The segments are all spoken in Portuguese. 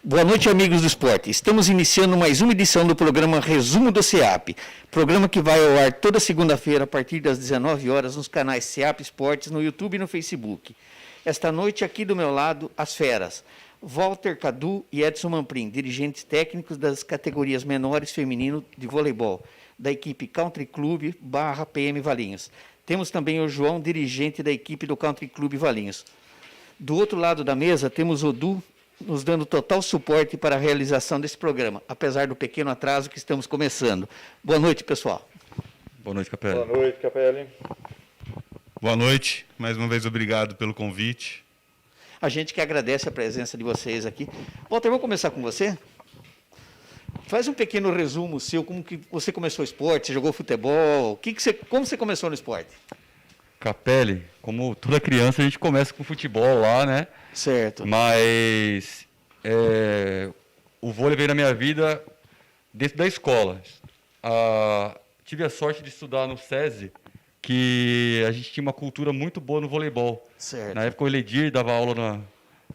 Boa noite, amigos do esporte. Estamos iniciando mais uma edição do programa Resumo do SEAP, programa que vai ao ar toda segunda-feira a partir das 19 horas nos canais SEAP Esportes, no YouTube e no Facebook. Esta noite, aqui do meu lado, as feras, Walter Cadu e Edson Manprim, dirigentes técnicos das categorias menores feminino de voleibol, da equipe Country Club / PM Valinhos. Temos também o João, dirigente da equipe do Country Club Valinhos. Do outro lado da mesa, temos o Du, nos dando total suporte para a realização desse programa, apesar do pequeno atraso que estamos começando. Boa noite, pessoal. Boa noite, Capelli. Boa noite, Capelli. Boa noite, mais uma vez obrigado pelo convite. A gente que agradece a presença de vocês aqui. Walter, vou começar com você. Faz um pequeno resumo seu, como que você começou o esporte, você jogou futebol, como você começou no esporte? Capelli, como toda criança, a gente começa com futebol lá, né? Certo. Mas o vôlei veio na minha vida dentro da escola. Tive a sorte de estudar no SESI, que a gente tinha uma cultura muito boa no voleibol. Certo. Na época o Eledir dava aula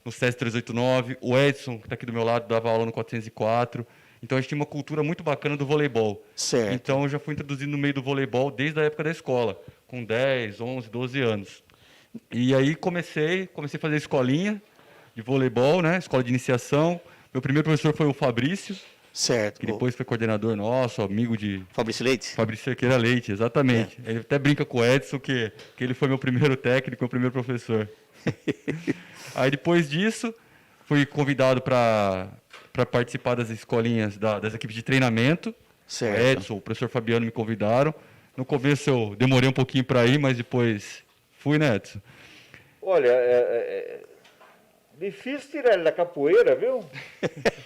no SESI 389, o Edson, que está aqui do meu lado, dava aula no 404. Então a gente tinha uma cultura muito bacana do voleibol. Certo. Então eu já fui introduzido no meio do voleibol desde a época da escola, com 10, 11, 12 anos. E aí comecei a fazer escolinha de voleibol, né? Escola de iniciação. Meu primeiro professor foi o Fabrício, Certo. que depois foi coordenador nosso, amigo de Fabrício Leite? Fabrício Cerqueira Leite, exatamente. Ele até brinca com o Edson que ele foi meu primeiro técnico, meu primeiro professor. Aí depois disso, fui convidado para participar das escolinhas das equipes de treinamento. Certo. O Edson, o professor Fabiano me convidaram. No começo eu demorei um pouquinho para ir, mas depois fui, né, Edson? Olha, difícil tirar ele da capoeira, viu?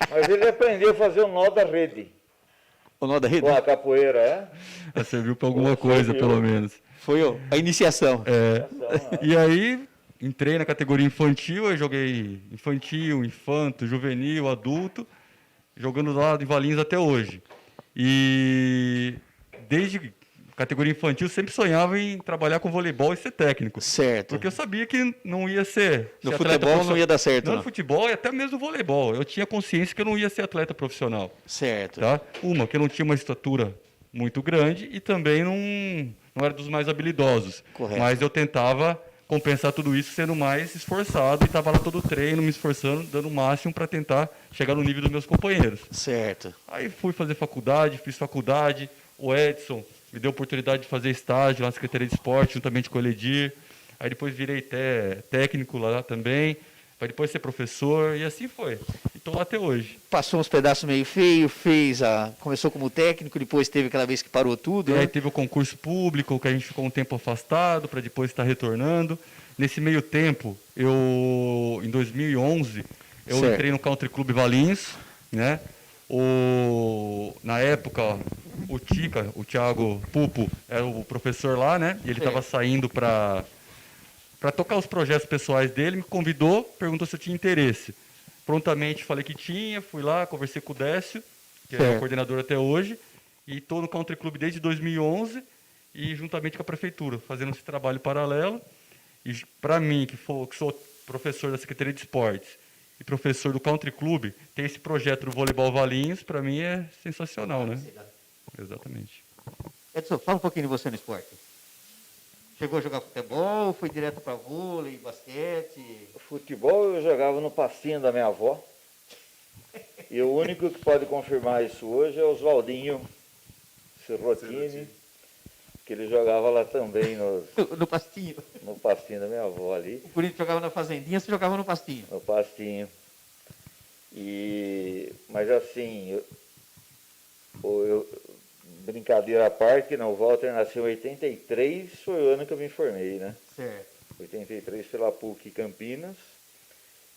Mas ele aprendeu a fazer o nó da rede. O nó da rede? Com a capoeira, Serviu para alguma coisa, pelo menos. Foi a iniciação. E aí, entrei na categoria infantil, eu joguei infantil, infanto, juvenil, adulto, jogando lá de Valinhos até hoje. E desde categoria infantil, sempre sonhava em trabalhar com voleibol e ser técnico. Certo. Porque eu sabia que não ia ser... No futebol não ia dar certo, não. não. No futebol e até mesmo no voleibol. Eu tinha consciência que eu não ia ser atleta profissional. Certo. Tá? Que eu não tinha uma estatura muito grande e também não era dos mais habilidosos. Correto. Mas eu tentava compensar tudo isso sendo mais esforçado e estava lá todo o treino, me esforçando, dando o máximo para tentar chegar no nível dos meus companheiros. Certo. Aí fui fazer faculdade, fiz faculdade, o Edson me deu a oportunidade de fazer estágio lá na Secretaria de Esporte, juntamente com o Eledir. Aí depois virei técnico lá também, para depois ser professor, e assim foi. E estou lá até hoje. Passou uns pedaços meio feio, começou como técnico, depois teve aquela vez que parou tudo, E né? aí teve o concurso público, que a gente ficou um tempo afastado, para depois estar retornando. Nesse meio tempo, em 2011, eu Certo. entrei no Country Club Valinhos, né? Na época, o Thiago Pupo, era o professor lá, né? E ele estava saindo para tocar os projetos pessoais dele, me convidou, perguntou se eu tinha interesse. Prontamente falei que tinha, fui lá, conversei com o Décio, que é o coordenador até hoje, e estou no Country Club desde 2011, e juntamente com a prefeitura, fazendo esse trabalho paralelo. E para mim, que sou professor da Secretaria de Esportes, e professor do Country Club, ter esse projeto do Voleibol Valinhos, para mim é sensacional, né? Exatamente. Edson, fala um pouquinho de você no esporte. Chegou a jogar futebol, foi direto para vôlei, basquete? Futebol eu jogava no pastinho da minha avó. E o único que pode confirmar isso hoje é o Oswaldinho Serrotini, que ele jogava lá também No pastinho. no pastinho da minha avó ali. O Corinthians jogava na fazendinha, você jogava no pastinho. No pastinho. Mas assim, brincadeira à parte, o Walter nasceu em 83, foi o ano que eu me formei, né? Certo. 83 pela PUC Campinas.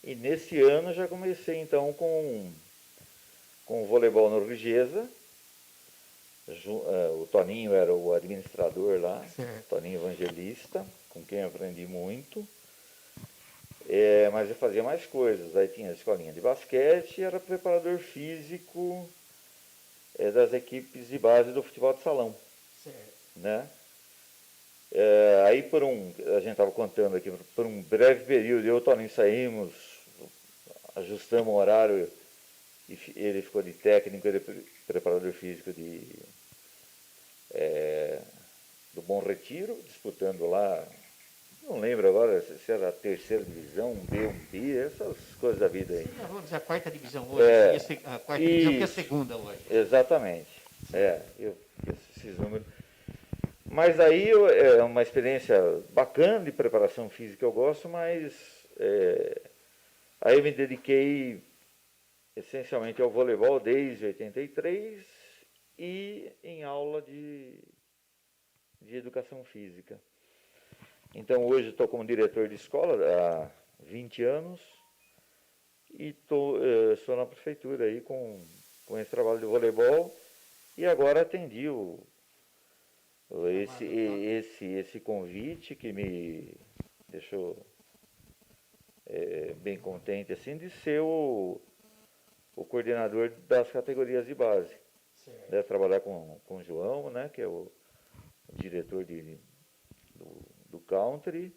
E nesse ano já comecei então com o voleibol no Rigesa. O Toninho era o administrador lá, Certo. Toninho Evangelista, com quem aprendi muito. Mas eu fazia mais coisas. Aí tinha a escolinha de basquete, era preparador físico das equipes de base do futebol de salão. Certo. Né? Aí a gente estava contando aqui, por um breve período, eu e o Toninho saímos, ajustamos o horário ele ficou de técnico, ele preparador físico do Bom Retiro, disputando lá, não lembro agora se era a terceira divisão, um B, um B, essas coisas da vida aí. Seria, vamos dizer, a quarta divisão hoje, a quarta divisão que é a segunda hoje. Exatamente. Esses números. Mas aí é uma experiência bacana de preparação física, eu gosto, mas aí eu me dediquei essencialmente ao voleibol desde 83 e em aula de educação física. Então hoje estou como diretor de escola há 20 anos e estou na prefeitura aí com esse trabalho de voleibol e agora atendi esse convite que me deixou bem contente assim, de ser o coordenador das categorias de base. Né, trabalhar com o João, né, que é o diretor do country,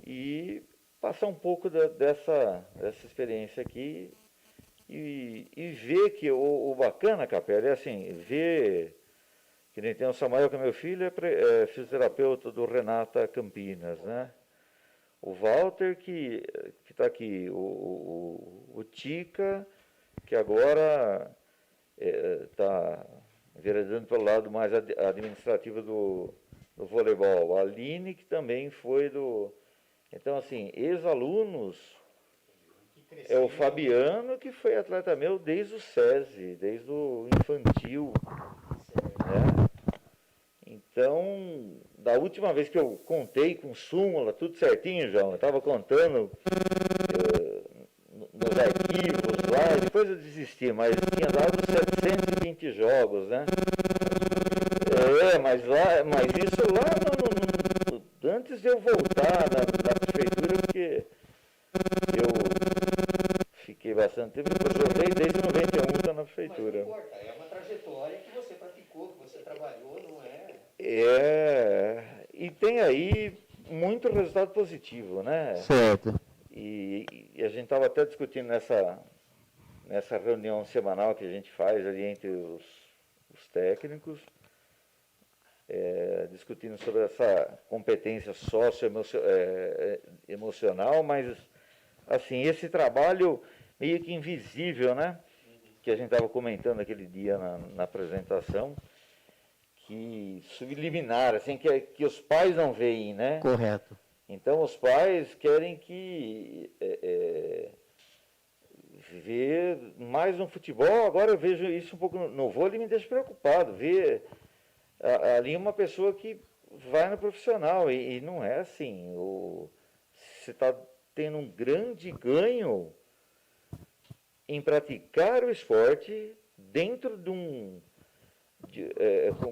e passar um pouco dessa experiência aqui e ver que o bacana, Capela, é assim, ver que nem tem o Samuel, que é meu filho, é fisioterapeuta do Renata Campinas, né? O Walter, que está aqui, o Tica, que agora está enveredando pelo lado mais administrativo do voleibol. A Aline, que também foi do... Então, assim, ex-alunos, é o Fabiano, que foi atleta meu desde o SESI, desde o infantil, né? Então, da última vez que eu contei com súmula, tudo certinho, João, eu estava contando nos arquivos lá, depois eu desisti, mas tinha dado 720 jogos, né? Mas isso lá antes de eu voltar na prefeitura, porque eu fiquei bastante tempo, eu joguei desde 91 estou na prefeitura. Mas não importa, é uma trajetória que você praticou, que você trabalhou, não é? E tem aí muito resultado positivo, né? Certo. E a gente estava até discutindo nessa reunião semanal que a gente faz ali entre os técnicos, discutindo sobre essa competência socioemocional, mas assim, esse trabalho meio que invisível, né? Que a gente estava comentando aquele dia na apresentação, que subliminar, assim, que os pais não veem, né? Correto. Então os pais querem que ver mais no futebol. Agora eu vejo isso um pouco no vôlei, me deixa preocupado, ver ali uma pessoa que vai no profissional, e não é assim. Você está tendo um grande ganho em praticar o esporte dentro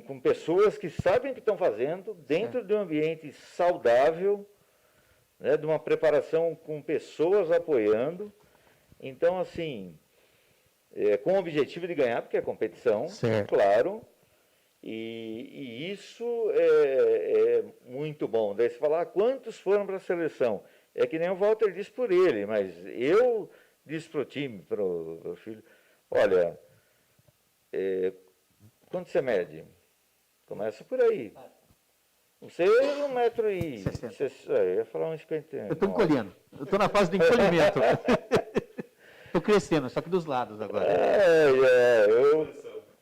com pessoas que sabem o que estão fazendo, dentro de um ambiente saudável, né, de uma preparação com pessoas apoiando. Então, assim, com o objetivo de ganhar, porque é competição, certo, claro, e isso é muito bom. Daí você fala, quantos foram para a seleção? É que nem o Walter disse por ele, mas eu disse para o time, para o filho, olha, quanto você mede? Começa por aí. Você é 1,60 m. Eu ia falar 1,50 m. Eu estou encolhendo. Eu estou na fase do encolhimento. Estou crescendo, só que dos lados agora.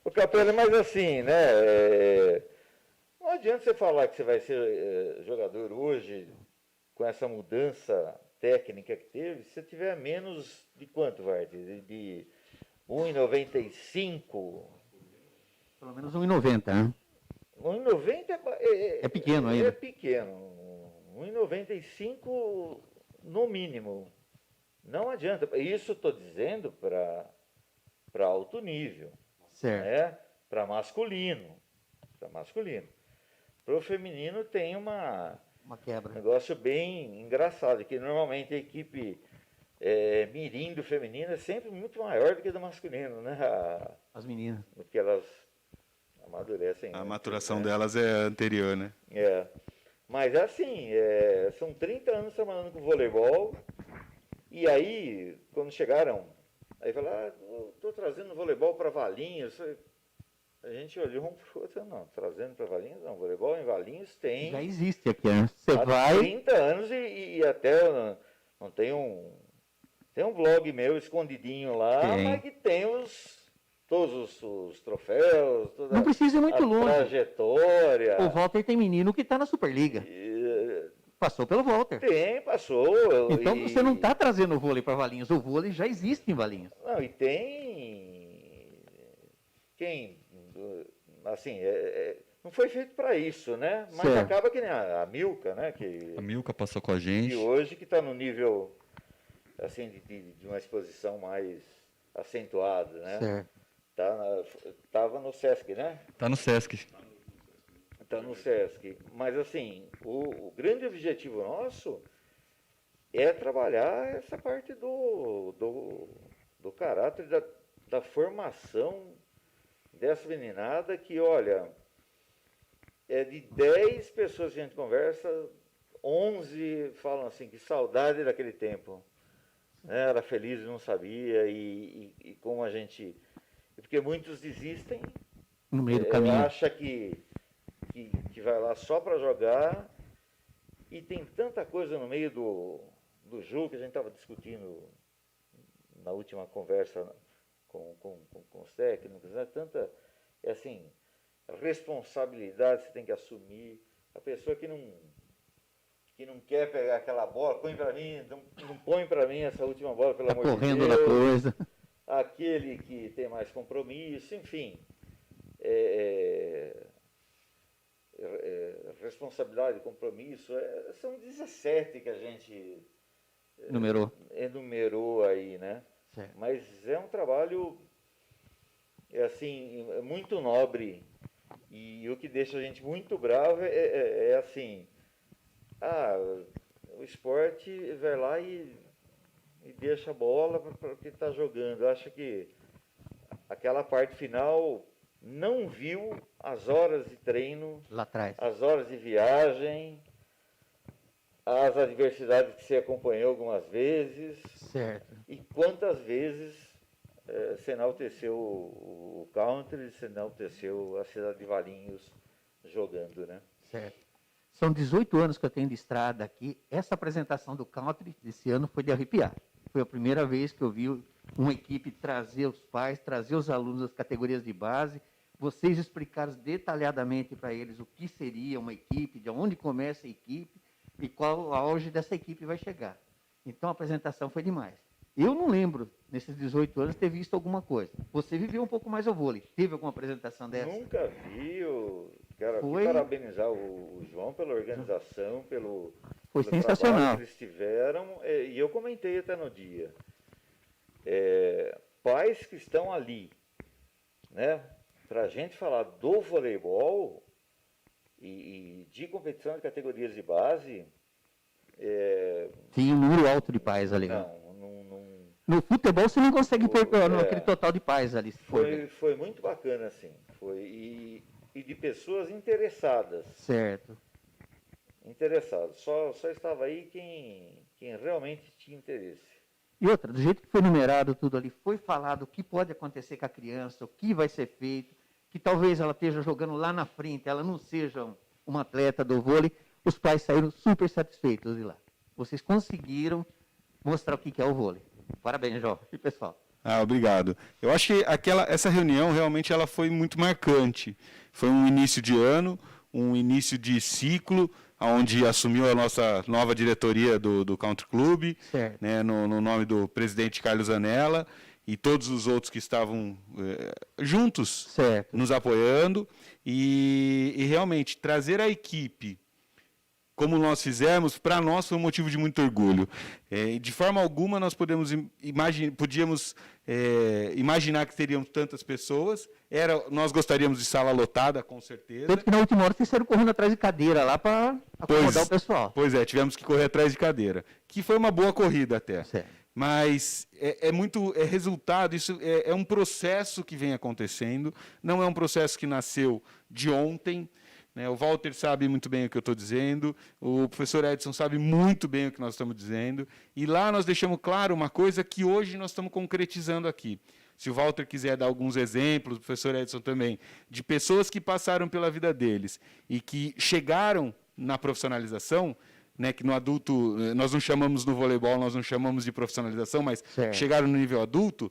O Capela, mas assim, né? Não adianta você falar que você vai ser jogador hoje com essa mudança técnica que teve, se você tiver menos de quanto, Varte? De 1,95 m. Pelo menos 1,90 m, né? 1,90 m é pequeno ainda. É pequeno. 1,95 m no mínimo. Não adianta. Isso estou dizendo para alto nível. Certo. Né? Para masculino. Para o feminino tem uma quebra. Um negócio bem engraçado, que normalmente a equipe mirim do feminino é sempre muito maior do que do masculino, né? As meninas. Porque elas amadurecem. A maturação delas é anterior, né? Mas assim, são 30 anos trabalhando com voleibol, e aí, quando chegaram Aí fala, estou trazendo voleibol para Valinhos. A gente olhou um para o outro, não, trazendo para Valinhos, não, voleibol em Valinhos tem Já existe aqui, né? Você há vai... 30 anos e até não tem um blog meu escondidinho lá, Tem. mas que tem todos os troféus, toda Não precisa ir muito a longe. trajetória. O Walter tem menino que está na Superliga. Passou pelo Walter. Tem, passou. Então você não está trazendo o vôlei para Valinhos. O vôlei já existe em Valinhos. Não, e tem quem, assim, não foi feito para isso, né? Mas Certo. acaba que nem a Milka, né? Que, A Milka passou com a que gente. hoje que está no nível assim de uma exposição mais acentuada, né? Certo. Tava no Sesc, né? Tá no Sesc. Está no Sesc. Mas assim, o grande objetivo nosso é trabalhar essa parte do caráter, da formação dessa meninada que, olha, de 10 pessoas que a gente conversa, 11 falam assim, que saudade daquele tempo. Né? Era feliz e não sabia, e como a gente... Porque muitos desistem, No meio do caminho. acha que vai lá só para jogar, e tem tanta coisa no meio do jogo que a gente estava discutindo na última conversa com os técnicos, né? Tanta, assim, responsabilidade você tem que assumir. A pessoa que não quer pegar aquela bola, põe para mim, não põe para mim essa última bola, pelo amor de Deus. Correndo da coisa. Aquele que tem mais compromisso, enfim. Responsabilidade, compromisso, são 17 que a gente enumerou aí, né? Certo. Mas é um trabalho assim, muito nobre, e o que deixa a gente muito bravo é assim, o esporte vai lá e deixa a bola para o que está jogando. Eu acho que aquela parte final não viu as horas de treino, Lá atrás. as horas de viagem, as adversidades que você acompanhou algumas vezes, Certo. e quantas vezes se enalteceu o country, se enalteceu a cidade de Valinhos jogando, né? Certo. São 18 anos que eu tenho de estrada aqui. Essa apresentação do country desse ano foi de arrepiar. Foi a primeira vez que eu vi uma equipe trazer os pais, trazer os alunos das categorias de base. Vocês explicaram detalhadamente para eles o que seria uma equipe, de onde começa a equipe e qual o auge dessa equipe vai chegar. Então a apresentação foi demais. Eu não lembro, nesses 18 anos, ter visto alguma coisa. Você viveu um pouco mais o vôlei. Teve alguma apresentação dessa? Nunca vi. Quero Foi... aqui parabenizar o João pela organização, pelo sensacional. trabalho que eles tiveram. E eu comentei até no dia. Pais que estão ali, né, para a gente falar do voleibol e de competição de categorias de base... Tinha um número alto de pais ali. Não. No futebol você não consegue pôr aquele total de pais ali. Foi muito bacana, assim. E de pessoas interessadas. Certo. Interessadas. Só estava aí quem realmente tinha interesse. E outra, do jeito que foi numerado tudo ali, foi falado o que pode acontecer com a criança, o que vai ser feito, que talvez ela esteja jogando lá na frente, ela não seja uma atleta do vôlei. Os pais saíram super satisfeitos de lá. Vocês conseguiram mostrar o que é o vôlei. Parabéns, João e pessoal. Obrigado. Eu acho que essa reunião realmente ela foi muito marcante. Foi um início de ano, um início de ciclo, onde assumiu a nossa nova diretoria do Country Club, né, no nome do presidente Carlos Anella, e todos os outros que estavam juntos, nos apoiando, e realmente trazer a equipe como nós fizemos, para nós foi um motivo de muito orgulho. De forma alguma nós podíamos imaginar que teríamos tantas pessoas. Nós gostaríamos de sala lotada, com certeza. Tanto que na última hora vocês saíram correndo atrás de cadeira lá para acomodar o pessoal. Pois é, tivemos que correr atrás de cadeira. Que foi uma boa corrida até. Certo. Mas é resultado, isso é um processo que vem acontecendo, não é um processo que nasceu de ontem. né? O Walter sabe muito bem o que eu estou dizendo, o professor Edson sabe muito bem o que nós estamos dizendo, e lá nós deixamos claro uma coisa que hoje nós estamos concretizando aqui. Se o Walter quiser dar alguns exemplos, o professor Edson também, de pessoas que passaram pela vida deles e que chegaram na profissionalização, né, que no adulto, nós não chamamos no voleibol, nós não chamamos de profissionalização, mas chegaram no nível adulto,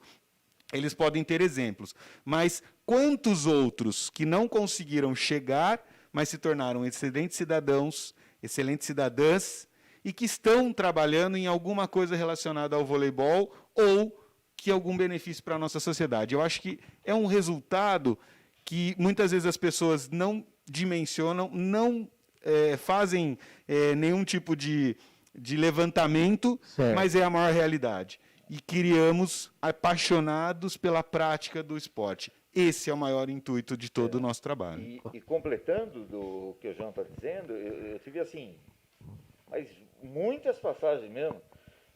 eles podem ter exemplos. Mas quantos outros que não conseguiram chegar, mas se tornaram excelentes cidadãos, excelentes cidadãs, e que estão trabalhando em alguma coisa relacionada ao voleibol ou que algum benefício para a nossa sociedade. Eu acho que é um resultado que muitas vezes as pessoas não dimensionam, não fazem nenhum tipo de levantamento, mas é a maior realidade. E criamos apaixonados pela prática do esporte. Esse é o maior intuito de todo o nosso trabalho. E completando do que o João está dizendo, eu tive assim, mas muitas passagens mesmo.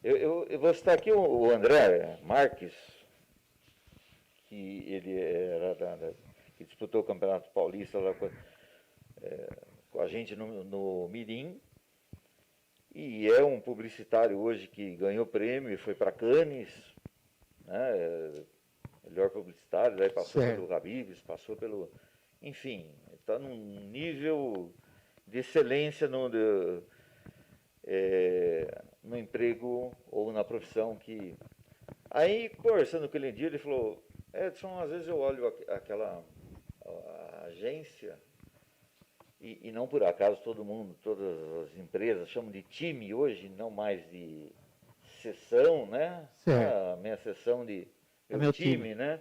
Eu vou citar aqui o André Marques, que ele era que disputou o Campeonato Paulista lá com a gente no Mirim, e é um publicitário hoje que ganhou prêmio e foi para Cannes, né, melhor publicitário, daí passou pelo Habib's, passou pelo... Enfim, está num nível de excelência no emprego ou na profissão que... Aí, conversando com ele um dia, ele falou, Edson, às vezes eu olho aquela agência e não por acaso todo mundo, todas as empresas chamam de time hoje, não mais de sessão, né? A minha sessão de meu time, né?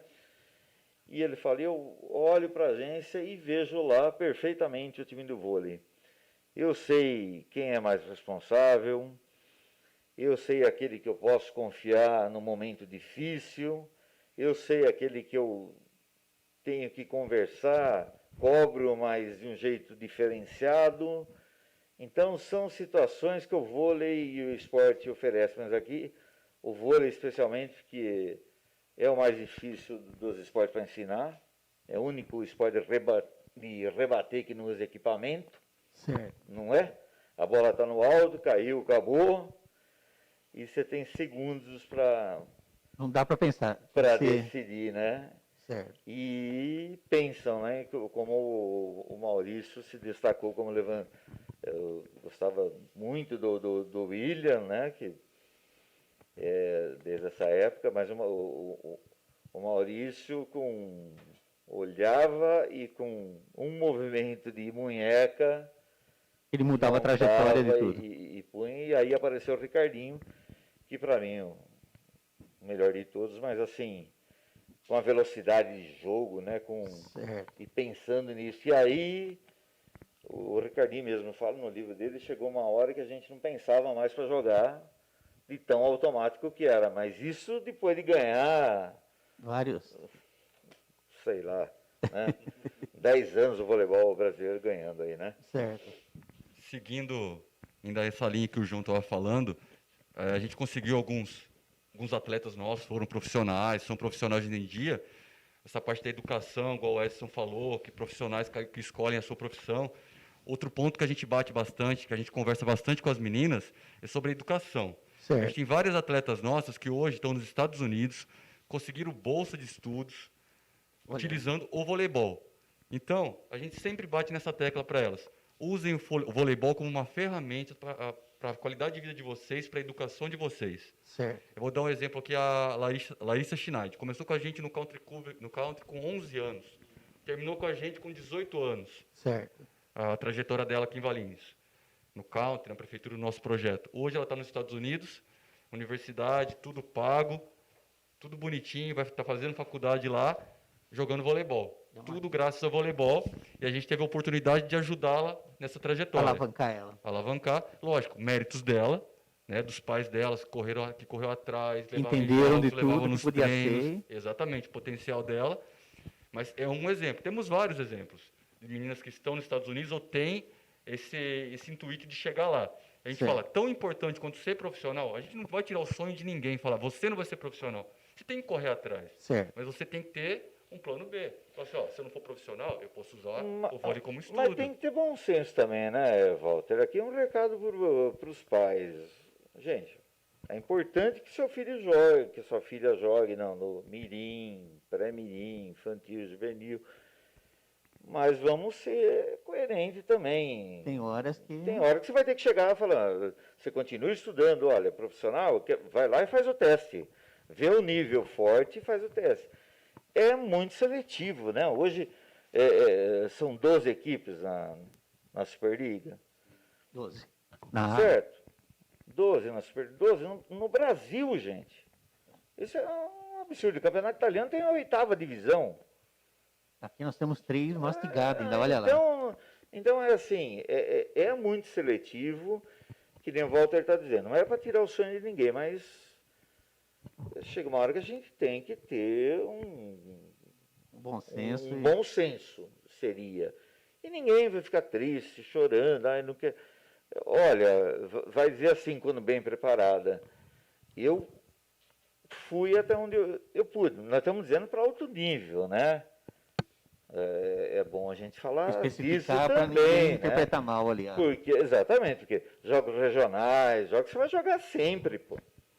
E ele fala, eu olho para a agência e vejo lá perfeitamente o time do vôlei. Eu sei quem é mais responsável, eu sei aquele que eu posso confiar no momento difícil, eu sei aquele que eu tenho que conversar, cobro, mas de um jeito diferenciado. Então, são situações que o vôlei e o esporte oferecem. Mas aqui, o vôlei especialmente, que é o mais difícil dos esportes para ensinar, é o único esporte de rebater que não usa equipamento, não é? A bola está no alto, caiu, acabou, e você tem segundos para... Não dá para pensar. Para decidir, né? Certo. E pensam, né, como o Maurício se destacou como levante. Eu gostava muito do William, né, que desde essa época, mas o Maurício olhava e com um movimento de munheca ele mudava a trajetória de tudo. E punha, e aí apareceu o Ricardinho, que para mim é o melhor de todos, mas assim, com a velocidade de jogo, né, e pensando nisso. E aí, o Ricardinho mesmo fala no livro dele, chegou uma hora que a gente não pensava mais para jogar de tão automático que era. Mas isso depois de ganhar... Vários. Sei lá, né? 10 anos o voleibol brasileiro ganhando aí, né? Certo. Seguindo ainda essa linha que o João estava falando, a gente conseguiu alguns atletas nossos, foram profissionais, são profissionais hoje em dia. Essa parte da educação, igual o Edson falou, que profissionais que escolhem a sua profissão. Outro ponto que a gente bate bastante, que a gente conversa bastante com as meninas, é sobre a educação. Certo. A gente tem várias atletas nossas que hoje estão nos Estados Unidos, conseguiram bolsa de estudos, utilizando o voleibol. Então, a gente sempre bate nessa tecla para elas. Usem o voleibol como uma ferramenta para a qualidade de vida de vocês, para a educação de vocês. Certo. Eu vou dar um exemplo aqui, a Larissa Schneid. Começou com a gente no country com 11 anos. Terminou com a gente com 18 anos. Certo. A trajetória dela aqui em Valinhos. No country, na prefeitura do nosso projeto. Hoje ela está nos Estados Unidos, universidade, tudo pago, tudo bonitinho, vai estar fazendo faculdade lá, jogando voleibol. Tudo graças ao voleibol, e a gente teve a oportunidade de ajudá-la nessa trajetória. Alavancar ela. Alavancar, lógico, méritos dela, né, dos pais delas que correu atrás, entenderam de tudo nos que podia treinos, ser. exatamente, o potencial dela. Mas é um exemplo. Temos vários exemplos de meninas que estão nos Estados Unidos ou têm esse intuito de chegar lá. A gente fala, tão importante quanto ser profissional, a gente não vai tirar o sonho de ninguém, falar, você não vai ser profissional. Você tem que correr atrás, Certo. mas você tem que ter um plano B. Fala assim, ó, se eu não for profissional, eu posso usar o vôlei como estudo. Mas tem que ter bom senso também, né, Walter? Aqui é um recado para os pais. Gente, é importante que seu filho jogue, que sua filha jogue no mirim, pré-mirim, infantil, juvenil. Mas vamos ser coerentes também. Tem horas que... Tem hora que você vai ter que chegar falando, você continua estudando, olha, profissional, vai lá e faz o teste. Vê o nível forte e faz o teste. É muito seletivo, né? Hoje são 12 equipes na Superliga. 12. Certo? 12 na Superliga. 12 no Brasil, gente. Isso é um absurdo. O campeonato italiano tem a 8ª divisão. Aqui nós temos 3 mastigados ainda, olha lá. Então é assim, é muito seletivo, que nem o Walter está dizendo. Não é para tirar o sonho de ninguém, mas chega uma hora que a gente tem que ter Bom senso. um bom senso, seria. E ninguém vai ficar triste, chorando, não quer. Olha, vai dizer assim, quando bem preparada. Eu fui até onde eu pude. Nós estamos dizendo para alto nível, né? É bom a gente falar disso Especificar para também, ninguém né? interpretar mal ali. Exatamente, porque jogos regionais, jogos que você vai jogar sempre, pô.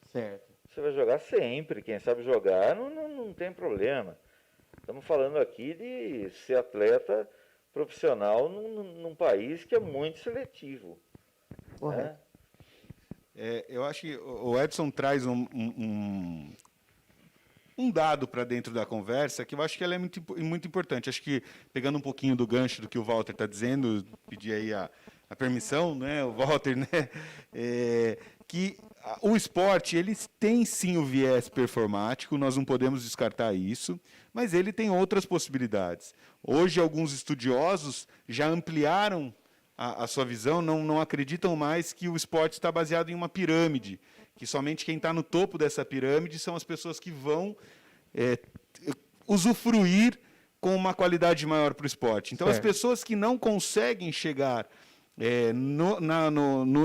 Certo. Você vai jogar sempre, quem sabe jogar não tem problema. Estamos falando aqui de ser atleta profissional num país que é muito seletivo. Correto. Né? Eu acho que o Edson traz um dado para dentro da conversa que eu acho que ela é muito importante. Acho que, pegando um pouquinho do gancho do que o Walter está dizendo, pedir aí a permissão, né, o Walter, né, que o esporte ele tem sim o viés performático, nós não podemos descartar isso, mas ele tem outras possibilidades. Hoje, alguns estudiosos já ampliaram a sua visão, não acreditam mais que o esporte está baseado em uma pirâmide, que somente quem está no topo dessa pirâmide são as pessoas que vão usufruir com uma qualidade maior para o esporte. Então, as pessoas que não conseguem chegar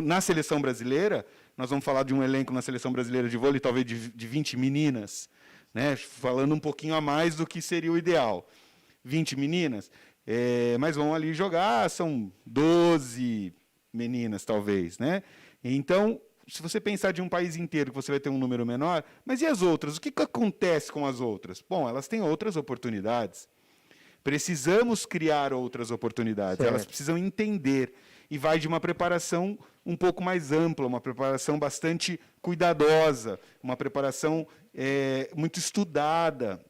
na seleção brasileira, nós vamos falar de um elenco na seleção brasileira de vôlei, talvez de 20 meninas, né, falando um pouquinho a mais do que seria o ideal. 20 meninas, mas vão ali jogar, são 12 meninas, talvez. Né? Então, se você pensar de um país inteiro, que você vai ter um número menor, mas e as outras? O que acontece com as outras? Bom, elas têm outras oportunidades. Precisamos criar outras oportunidades, elas precisam entender. E vai de uma preparação um pouco mais ampla, uma preparação bastante cuidadosa, uma preparação muito estudada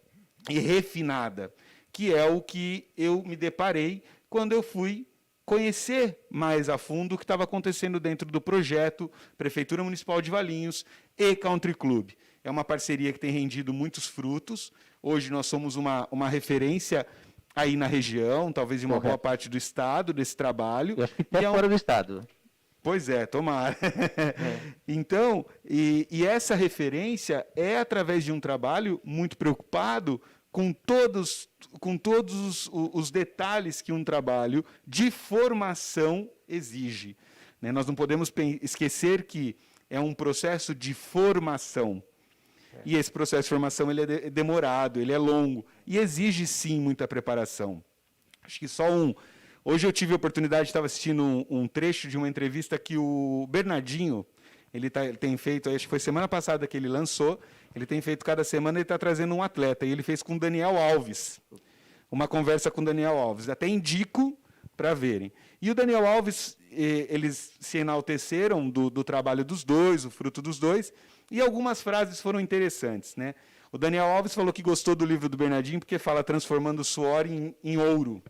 e refinada, que é o que eu me deparei quando eu fui conhecer mais a fundo o que estava acontecendo dentro do projeto Prefeitura Municipal de Valinhos e Country Club. É uma parceria que tem rendido muitos frutos. Hoje nós somos uma referência aí na região, talvez em uma boa parte do estado, desse trabalho. Eu acho que até fora do estado. Pois é, tomara. Então, e essa referência é através de um trabalho muito preocupado com todos os detalhes que um trabalho de formação exige. Né? Nós não podemos esquecer que é um processo de formação. E esse processo de formação ele é demorado, ele é longo, e exige, sim, muita preparação. Acho que Hoje eu tive a oportunidade, estava assistindo um trecho de uma entrevista que o Bernardinho, ele tem feito, acho que foi semana passada que ele lançou, ele tem feito cada semana, ele está trazendo um atleta, e ele fez com o Daniel Alves, uma conversa com o Daniel Alves. Até indico para verem. E o Daniel Alves, eles se enalteceram do trabalho dos dois, o fruto dos dois, e algumas frases foram interessantes. Né? O Daniel Alves falou que gostou do livro do Bernardinho porque fala transformando o suor em ouro,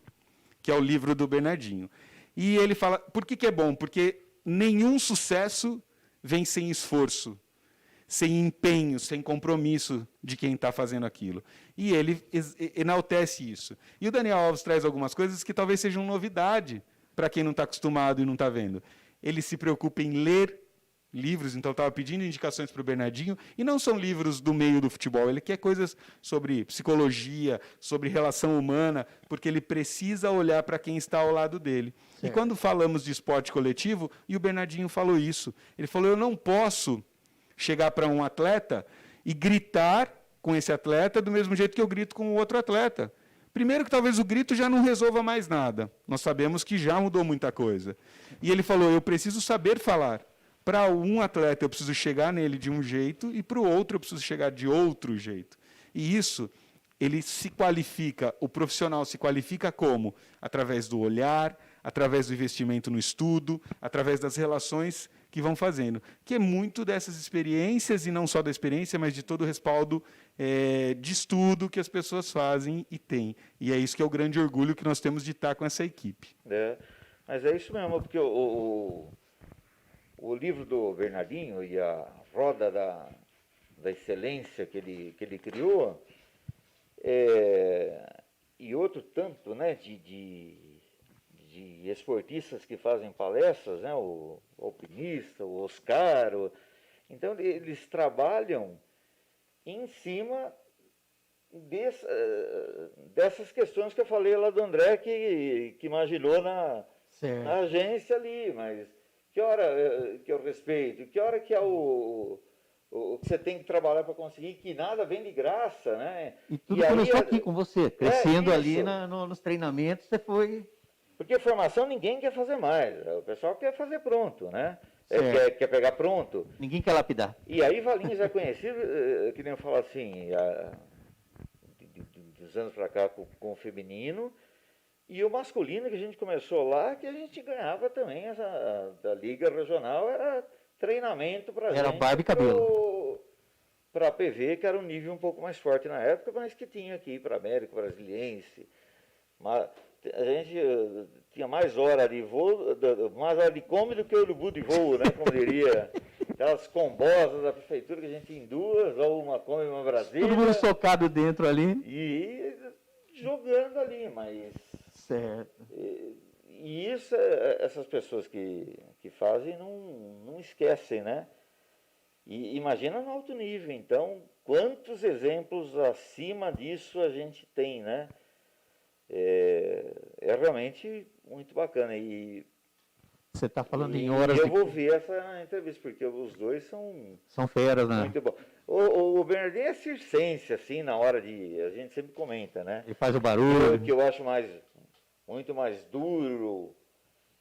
que é o livro do Bernardinho. E ele fala, por que é bom? Porque nenhum sucesso vem sem esforço, sem empenho, sem compromisso de quem está fazendo aquilo. E ele enaltece isso. E o Daniel Alves traz algumas coisas que talvez sejam novidade para quem não está acostumado e não está vendo. Ele se preocupa em ler livros, então estava pedindo indicações para o Bernardinho, e não são livros do meio do futebol, ele quer coisas sobre psicologia, sobre relação humana, porque ele precisa olhar para quem está ao lado dele. Certo. E quando falamos de esporte coletivo, e o Bernardinho falou isso, ele falou, eu não posso chegar para um atleta e gritar com esse atleta do mesmo jeito que eu grito com o outro atleta. Primeiro que talvez o grito já não resolva mais nada. Nós sabemos que já mudou muita coisa. E ele falou, eu preciso saber falar. Para um atleta eu preciso chegar nele de um jeito e para o outro eu preciso chegar de outro jeito. E isso, ele se qualifica, o profissional se qualifica como? Através do olhar, através do investimento no estudo, através das relações que vão fazendo. Que é muito dessas experiências, e não só da experiência, mas de todo o respaldo de estudo que as pessoas fazem e têm. E é isso que é o grande orgulho que nós temos de estar com essa equipe. Mas é isso mesmo, porque o livro do Bernardinho e a roda da excelência que ele criou, e outro tanto, né, de esportistas que fazem palestras, né, o alpinista, o Oscar, então eles trabalham em cima dessas questões que eu falei lá do André, que imaginou na agência ali, mas que hora que eu respeito, que hora que é o que você tem que trabalhar para conseguir, que nada vem de graça, né? E tudo começou aqui com você, crescendo ali nos treinamentos, você foi... Porque formação ninguém quer fazer mais, o pessoal quer fazer pronto, né? Quer pegar pronto. Ninguém quer lapidar. E aí Valinhos é conhecido, que nem eu falo assim, dos anos para cá com o feminino, e o masculino que a gente começou lá, que a gente ganhava também, da Liga Regional, era treinamento para gente. Era barba e cabelo. Para a PV, que era um nível um pouco mais forte na época, mas que tinha aqui para América Brasiliense. Mas a gente tinha mais hora de voo, mais hora de come do que urubu de voo, né? Como diria. Aquelas combosas da prefeitura que a gente ia em duas, ou uma come uma Brasília. Todo mundo socado dentro ali. E jogando ali, mas... Certo. E isso, essas pessoas que fazem não esquecem, né? E imagina no alto nível, então, quantos exemplos acima disso a gente tem, né? É realmente muito bacana. E você está falando em horas eu vou ver essa entrevista, porque os dois são feras, né? Muito bom. O Bernardinho é circense, assim, na hora de... A gente sempre comenta, né? Ele faz o barulho. Que eu acho muito mais duro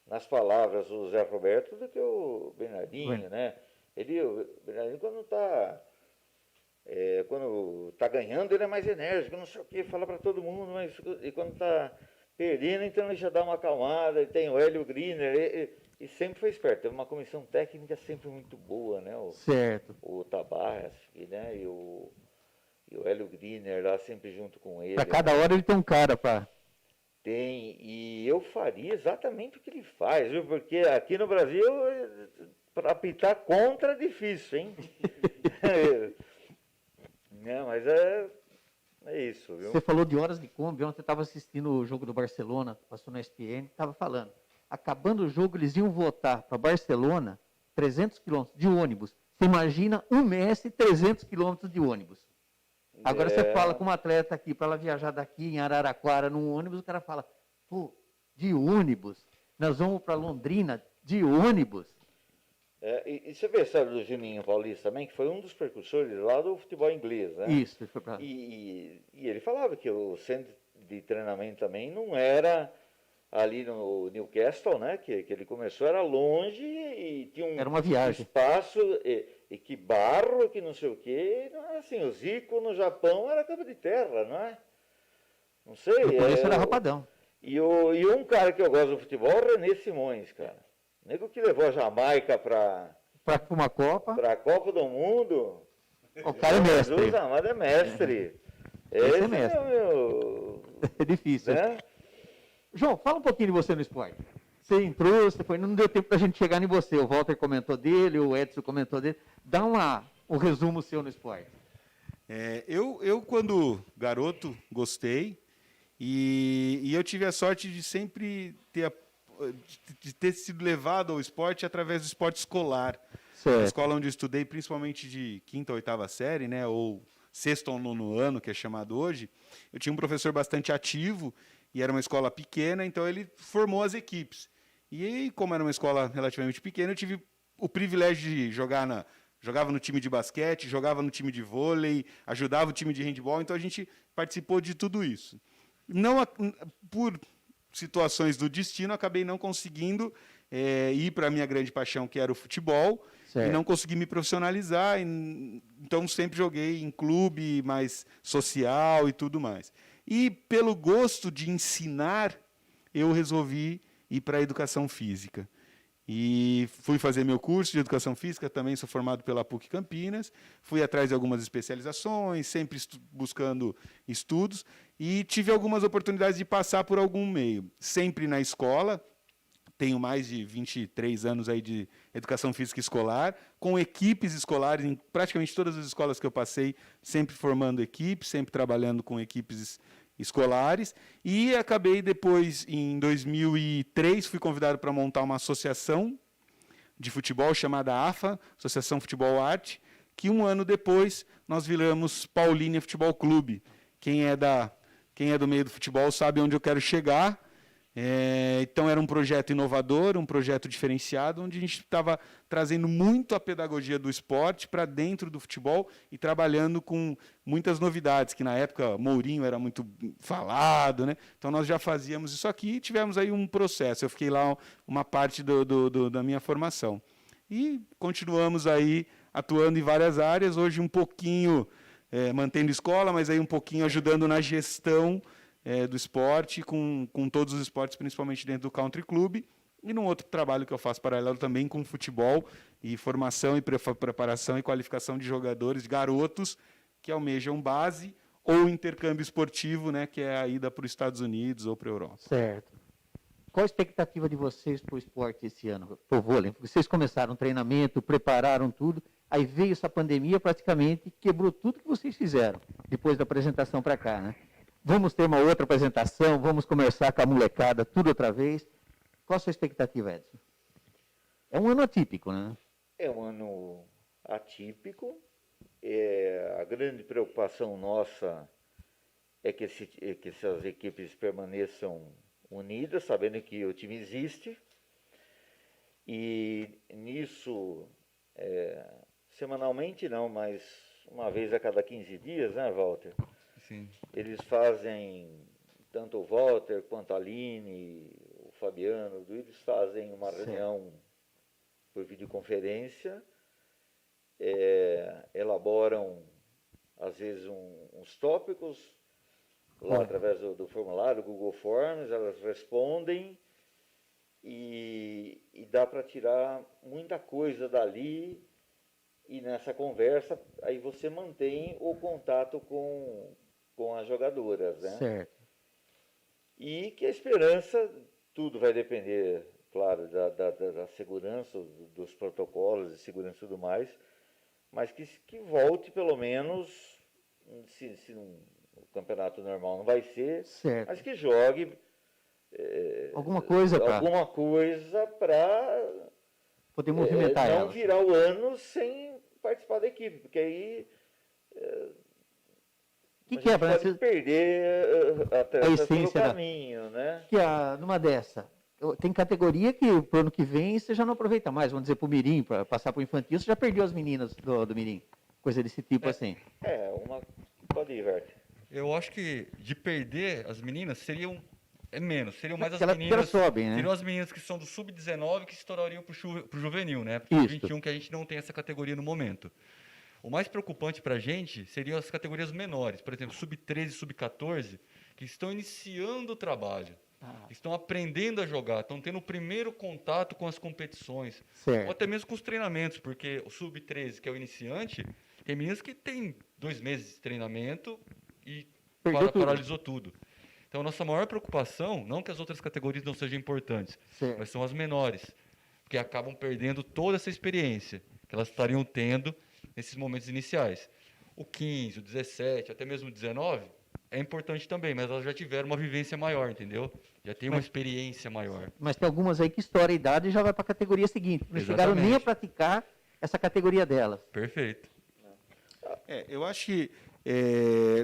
nas palavras o Zé Roberto do que o Bernardinho, né? O Bernardinho, quando tá ganhando, ele é mais enérgico, não sei o que, fala para todo mundo, mas e quando está perdendo, então ele já dá uma acalmada. Ele tem o Hélio Griner, e sempre foi esperto. Teve uma comissão técnica sempre muito boa, né? Certo. O Tabarras, né? E o Hélio Griner lá sempre junto com ele. Para cada hora ele tem um cara para... Tem, e eu faria exatamente o que ele faz, viu? Porque aqui no Brasil, para apitar contra é difícil, hein? Não, mas é isso, viu? Você falou de horas de Kombi, ontem eu estava assistindo o jogo do Barcelona, passou na ESPN, estava falando. Acabando o jogo, eles iam votar para Barcelona 300 quilômetros de ônibus. Você imagina um Messi 300 quilômetros de ônibus. Agora você fala com uma atleta aqui, para ela viajar daqui em Araraquara num ônibus, o cara fala, pô, de ônibus? Nós vamos para Londrina de ônibus? E você vê a história do Juninho Paulista também, que foi um dos precursores lá do futebol inglês, né? Isso, ele foi para lá. E ele falava que o centro de treinamento também não era ali no Newcastle, né? Que ele começou, era longe e tinha era uma viagem. Espaço, e que barro, que não sei o quê. Não é assim, o Zico no Japão era cabo de terra, não é? Não sei. Isso era rapadão. E um cara que eu gosto do futebol, o René Simões, cara. O nego que levou a Jamaica para uma Copa. Para a Copa do Mundo. O cara é mestre. Jesus amado é mestre. Esse é mestre. É difícil. Né? João, fala um pouquinho de você no esporte. Você entrou, não deu tempo para a gente chegar em você. O Walter comentou dele, o Edson comentou dele. Dá um resumo seu no esporte. Eu, quando garoto, gostei. E eu tive a sorte de sempre ter sido levado ao esporte através do esporte escolar. Certo. Na escola onde eu estudei, principalmente de 5ª ou 8ª série, né, ou 6º ou 9º ano, que é chamado hoje, eu tinha um professor bastante ativo, e era uma escola pequena, então ele formou as equipes. E como era uma escola relativamente pequena, eu tive o privilégio de jogar jogava no time de basquete, jogava no time de vôlei, ajudava o time de handebol, então a gente participou de tudo isso. Não, por situações do destino, acabei não conseguindo ir para a minha grande paixão, que era o futebol, Certo. e não consegui me profissionalizar, então sempre joguei em clube mais social e tudo mais. E pelo gosto de ensinar, eu resolvi ir para a educação física. E fui fazer meu curso de educação física, também sou formado pela PUC Campinas, fui atrás de algumas especializações, sempre buscando estudos, e tive algumas oportunidades de passar por algum meio, sempre na escola. Tenho mais de 23 anos aí de educação física escolar, com equipes escolares em praticamente todas as escolas que eu passei, sempre formando equipes, sempre trabalhando com equipes escolares, e acabei depois, em 2003, fui convidado para montar uma associação de futebol chamada AFA, Associação Futebol Arte, que um ano depois nós viramos Paulínia Futebol Clube. Quem é do meio do futebol sabe onde eu quero chegar. Então era um projeto inovador, um projeto diferenciado, onde a gente estava trazendo muito a pedagogia do esporte para dentro do futebol e trabalhando com muitas novidades, que na época Mourinho era muito falado, né? Então nós já fazíamos isso aqui e tivemos aí um processo. Eu fiquei lá uma parte da minha formação. E continuamos aí atuando em várias áreas, hoje um pouquinho mantendo escola, mas aí um pouquinho ajudando na gestão do esporte, com todos os esportes, principalmente dentro do country club, e num outro trabalho que eu faço paralelo também com futebol e formação e preparação e qualificação de jogadores, garotos, que almejam base ou intercâmbio esportivo, né, que é a ida para os Estados Unidos ou para a Europa. Certo. Qual a expectativa de vocês para o esporte esse ano, para o vôlei? Vocês começaram o treinamento, prepararam tudo, aí veio essa pandemia, praticamente quebrou tudo que vocês fizeram, depois da apresentação para cá, né? Vamos ter uma outra apresentação, vamos começar com a molecada, tudo outra vez. Qual a sua expectativa, Edson? É um ano atípico, né? É um ano atípico. A grande preocupação nossa é que essas equipes permaneçam unidas, sabendo que o time existe. E nisso, semanalmente não, mas uma vez a cada 15 dias, né, Walter? Sim. Eles fazem, tanto o Walter quanto a Aline, o Fabiano, eles fazem uma reunião por videoconferência, elaboram, às vezes, uns tópicos, lá através do formulário, Google Forms, elas respondem e dá para tirar muita coisa dali, e nessa conversa, aí você mantém o contato com as jogadoras, né? Certo. E que a esperança, tudo vai depender, claro, da segurança, dos protocolos de segurança e tudo mais, mas que volte pelo menos, se o campeonato normal não vai ser, Certo. mas que jogue Alguma coisa para poder movimentar não ela. virar o ano sem participar da equipe, porque aí Que a quebra, gente né? pode perder até a pelo essência caminho, né? Que numa dessa, tem categoria que pro ano que vem você já não aproveita mais, vamos dizer, para o Mirim, para passar para o infantil, você já perdeu as meninas do Mirim. Coisa desse tipo assim. Pode ir, Vert. Eu acho que de perder as meninas seriam menos, seriam mais as Porque meninas. elas sobem, né? Seriam as meninas que são do sub-19 que estourariam pro juvenil, né? Pro Isso. 21 que a gente não tem essa categoria no momento. O mais preocupante para a gente seriam as categorias menores, por exemplo, sub-13 e sub-14, que estão iniciando o trabalho, estão aprendendo a jogar, estão tendo o primeiro contato com as competições, Certo. ou até mesmo com os treinamentos, porque o sub-13, que é o iniciante, tem meninas que têm 2 meses de treinamento e Perdeu tudo. paralisou tudo. Então, a nossa maior preocupação, não que as outras categorias não sejam importantes, Certo. mas são as menores, porque acabam perdendo toda essa experiência que elas estariam tendo nesses momentos iniciais. O 15, o 17, até mesmo o 19, é importante também, mas elas já tiveram uma vivência maior, entendeu? Já tem uma experiência maior. Mas tem algumas aí que estoura a idade e já vai para a categoria seguinte. Não chegaram nem a praticar essa categoria delas. Perfeito. Eu acho que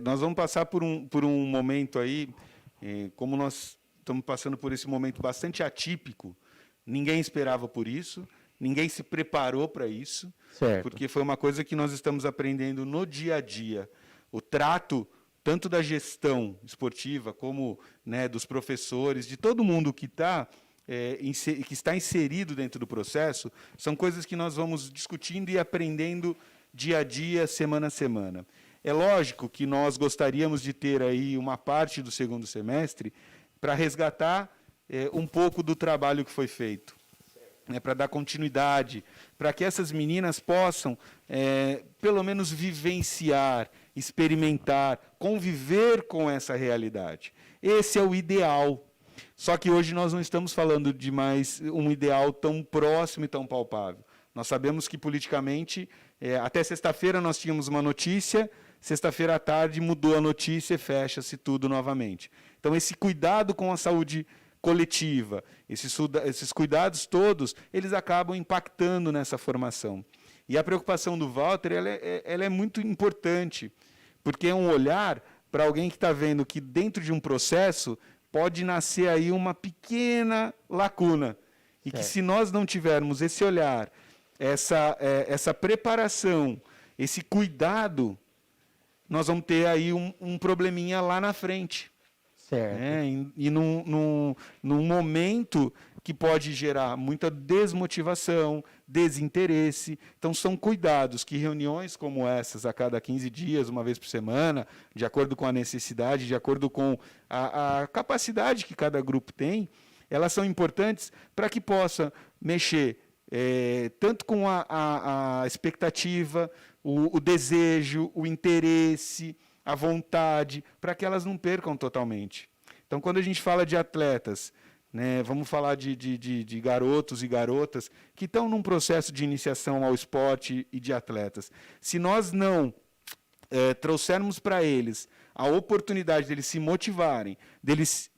nós vamos passar por um momento aí, como nós estamos passando por esse momento bastante atípico, ninguém esperava por isso, ninguém se preparou para isso, Certo. porque foi uma coisa que nós estamos aprendendo no dia a dia. O trato, tanto da gestão esportiva, como, né, dos professores, de todo mundo que que está inserido dentro do processo, são coisas que nós vamos discutindo e aprendendo dia a dia, semana a semana. É lógico que nós gostaríamos de ter aí uma parte do segundo semestre para resgatar um pouco do trabalho que foi feito, né, para dar continuidade, para que essas meninas possam, pelo menos, vivenciar, experimentar, conviver com essa realidade. Esse é o ideal. Só que hoje nós não estamos falando de mais um ideal tão próximo e tão palpável. Nós sabemos que, politicamente, até sexta-feira nós tínhamos uma notícia, sexta-feira à tarde mudou a notícia e fecha-se tudo novamente. Então, esse cuidado com a saúde coletiva, esses cuidados todos, eles acabam impactando nessa formação. E a preocupação do Walter ela é muito importante, porque é um olhar para alguém que está vendo que, dentro de um processo, pode nascer aí uma pequena lacuna. E que, se nós não tivermos esse olhar, essa preparação, esse cuidado, nós vamos ter aí um probleminha lá na frente. Certo. E num momento que pode gerar muita desmotivação, desinteresse. Então, são cuidados que reuniões como essas, a cada 15 dias, uma vez por semana, de acordo com a necessidade, de acordo com a capacidade que cada grupo tem, elas são importantes para que possa mexer tanto com a expectativa, o desejo, o interesse, a vontade, para que elas não percam totalmente. Então, quando a gente fala de atletas, né, vamos falar de garotos e garotas que estão num processo de iniciação ao esporte e de atletas. Se nós não trouxermos para eles a oportunidade deles se motivarem, deles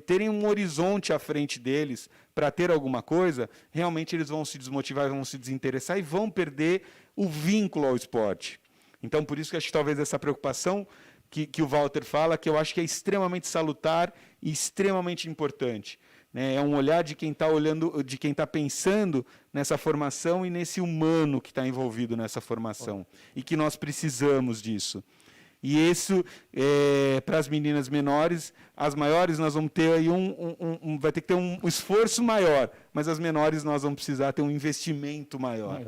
terem um horizonte à frente deles para ter alguma coisa, realmente eles vão se desmotivar, vão se desinteressar e vão perder o vínculo ao esporte. Então, por isso que acho que talvez essa preocupação que o Walter fala, que eu acho que é extremamente salutar e extremamente importante. Né? É um olhar de quem está olhando, de quem está pensando nessa formação e nesse humano que está envolvido nessa formação. E que nós precisamos disso. E isso, para as meninas menores, as maiores nós vamos ter aí vai ter que ter um esforço maior, mas as menores nós vamos precisar ter um investimento maior.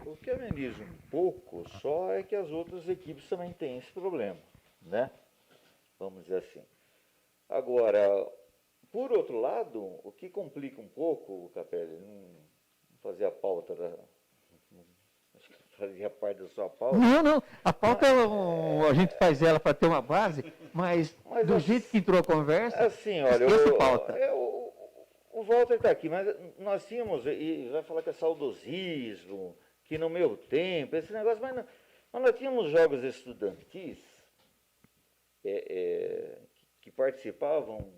O que ameniza um pouco só é que as outras equipes também têm esse problema, né? Vamos dizer assim. Agora, por outro lado, o que complica um pouco, Capelli, não fazer a pauta acho que fazia parte da sua pauta. Não. A pauta a gente faz ela para ter uma base, mas do jeito que entrou a conversa, assim, olha, esqueça a pauta. O Walter está aqui, mas nós tínhamos, e vai falar que é saudosismo, que no meu tempo, esse negócio, mas nós tínhamos jogos estudantis que participavam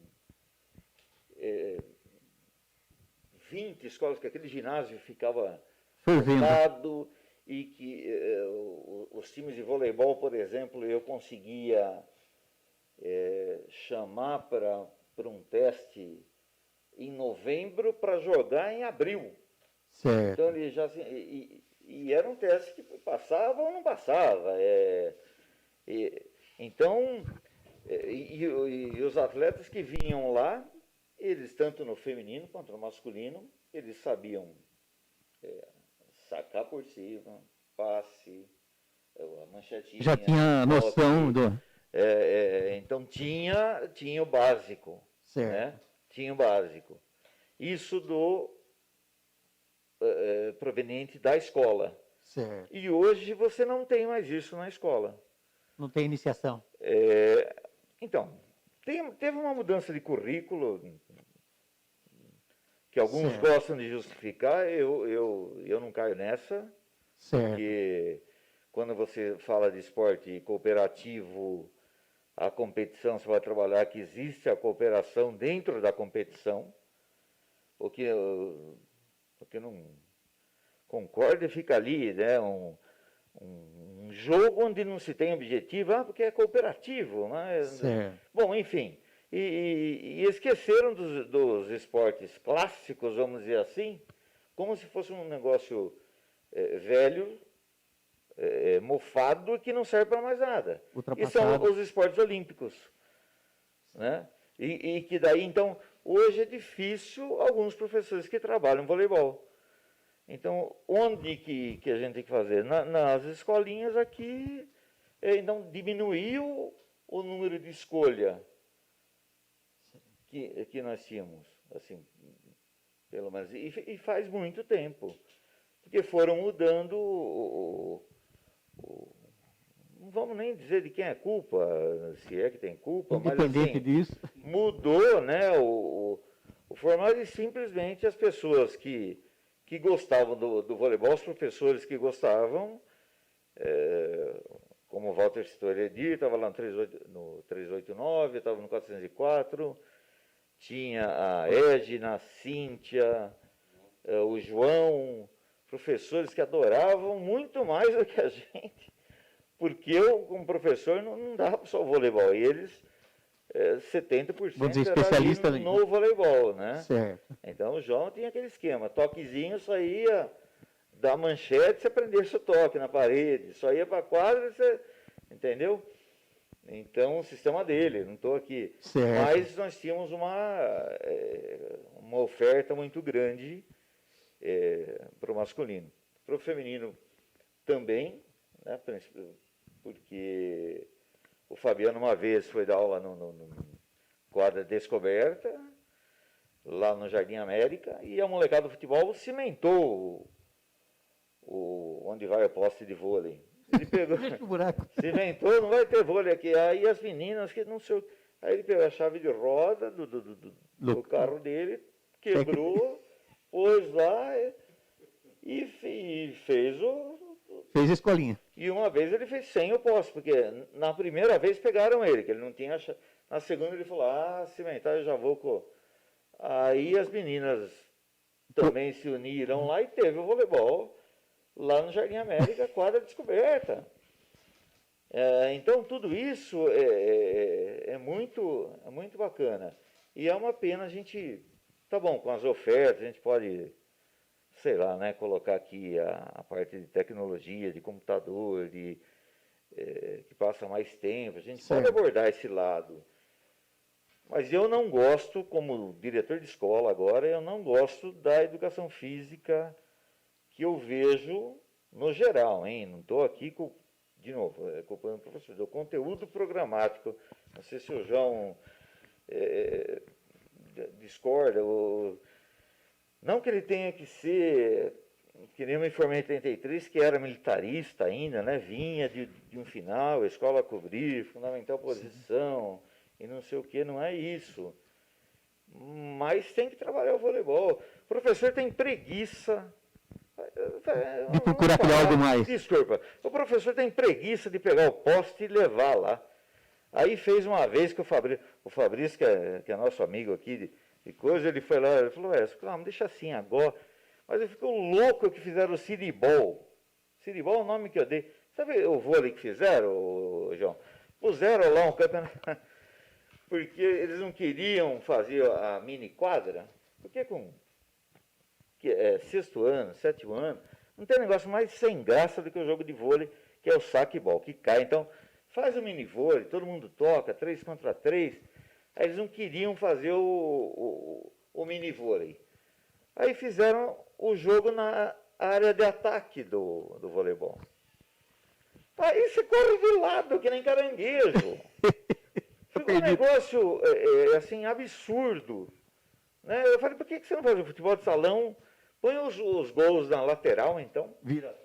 20 escolas, que aquele ginásio ficava lotado, e que os times de voleibol, por exemplo, eu conseguia chamar para um teste em novembro para jogar em abril. Certo. Então ele já e era um teste que passava ou não passava. Então, os atletas que vinham lá, eles, tanto no feminino quanto no masculino, eles sabiam sacar por cima, passe, a manchetinha. Já tinha noção do... Então tinha o básico. Certo. Né? Tinha o básico. Isso proveniente da escola. Certo. E hoje você não tem mais isso na escola. Não tem iniciação. Então, teve uma mudança de currículo que alguns gostam de justificar, eu não caio nessa. Certo. Porque quando você fala de esporte cooperativo, a competição, você vai trabalhar que existe a cooperação dentro da competição. O que não concorda fica ali, né? Um jogo onde não se tem objetivo, porque é cooperativo. Mas, certo. Bom, enfim. E esqueceram dos esportes clássicos, vamos dizer assim, como se fosse um negócio velho, mofado, que não serve para mais nada. E são os esportes olímpicos. Né? E que daí, então, hoje é difícil alguns professores que trabalham voleibol. Então, onde que a gente tem que fazer? Nas escolinhas aqui, então, diminuiu o número de escolha que nós tínhamos, assim, pelo menos, e faz muito tempo, porque foram mudando não vamos nem dizer de quem é culpa, se é que tem culpa, mas assim, disso. mudou, né, o formato, e simplesmente as pessoas que gostavam do voleibol, os professores que gostavam, como o Walter citou, Edir, estava lá no 389, estava no 404, tinha a Edna, a Cíntia, o João, professores que adoravam muito mais do que a gente, porque eu, como professor, não dava só o voleibol, e eles, 70% especialista era no voleibol, né? Certo. Então o João tinha aquele esquema, toquezinho, saía da manchete, você prendesse o toque na parede, só ia para a quadra, você, entendeu? Então, o sistema dele, não estou aqui. Certo. Mas nós tínhamos uma oferta muito grande para o masculino. Para o feminino também, né, porque o Fabiano uma vez foi dar aula no quadra descoberta, lá no Jardim América, e a molecada do futebol cimentou onde vai o poste de vôlei. Ele pegou, cimentou, não vai ter vôlei aqui. Aí as meninas, que não sei, aí ele pegou a chave de roda do carro dele, quebrou, pôs lá e fez Fez a escolinha. E uma vez ele fez sem o poste, porque na primeira vez pegaram ele, que ele não tinha. Na segunda ele falou, cimentar, eu já vou com. Aí as meninas também se uniram lá e teve o voleibol lá no Jardim América, quadra descoberta. Então, tudo isso é muito bacana. E é uma pena a gente, tá bom, com as ofertas, a gente pode, sei lá, né, colocar aqui a parte de tecnologia, de computador, que passa mais tempo, a gente pode abordar esse lado. Mas eu não gosto, como diretor de escola agora, eu não gosto da educação física que eu vejo no geral, hein? Não estou aqui, de novo, culpando o professor, do conteúdo programático. Não sei se o João discorda, não que ele tenha que ser, que nem eu me formei em 83, que era militarista ainda, né? Vinha de um final, a escola a cobrir, fundamental posição, e não sei o que, não é isso. Mas tem que trabalhar o voleibol. O professor tem preguiça de procurar criar algo mais. Desculpa. O professor tem preguiça de pegar o poste e levar lá. Aí fez uma vez que o Fabrício, que é nosso amigo aqui de coisa, ele foi lá, ele falou, não, deixa assim agora. Mas eu fico louco que fizeram o Ciribol. Ciribol é o nome que eu dei. Sabe o vôlei que fizeram, João? Puseram lá um campeonato, porque eles não queriam fazer a mini quadra, porque com sexto ano, sétimo ano, não tem negócio mais sem graça do que o jogo de vôlei, que é o saque-bol, que cai. Então, faz o mini vôlei, todo mundo toca, 3 contra 3. Aí eles não queriam fazer o mini vôlei. Aí fizeram o jogo na área de ataque do voleibol. Aí você corre de lado, que nem caranguejo. Ficou um negócio assim, absurdo. Né? Eu falei, por que você não faz o futebol de salão? Põe os gols na lateral, então. Vira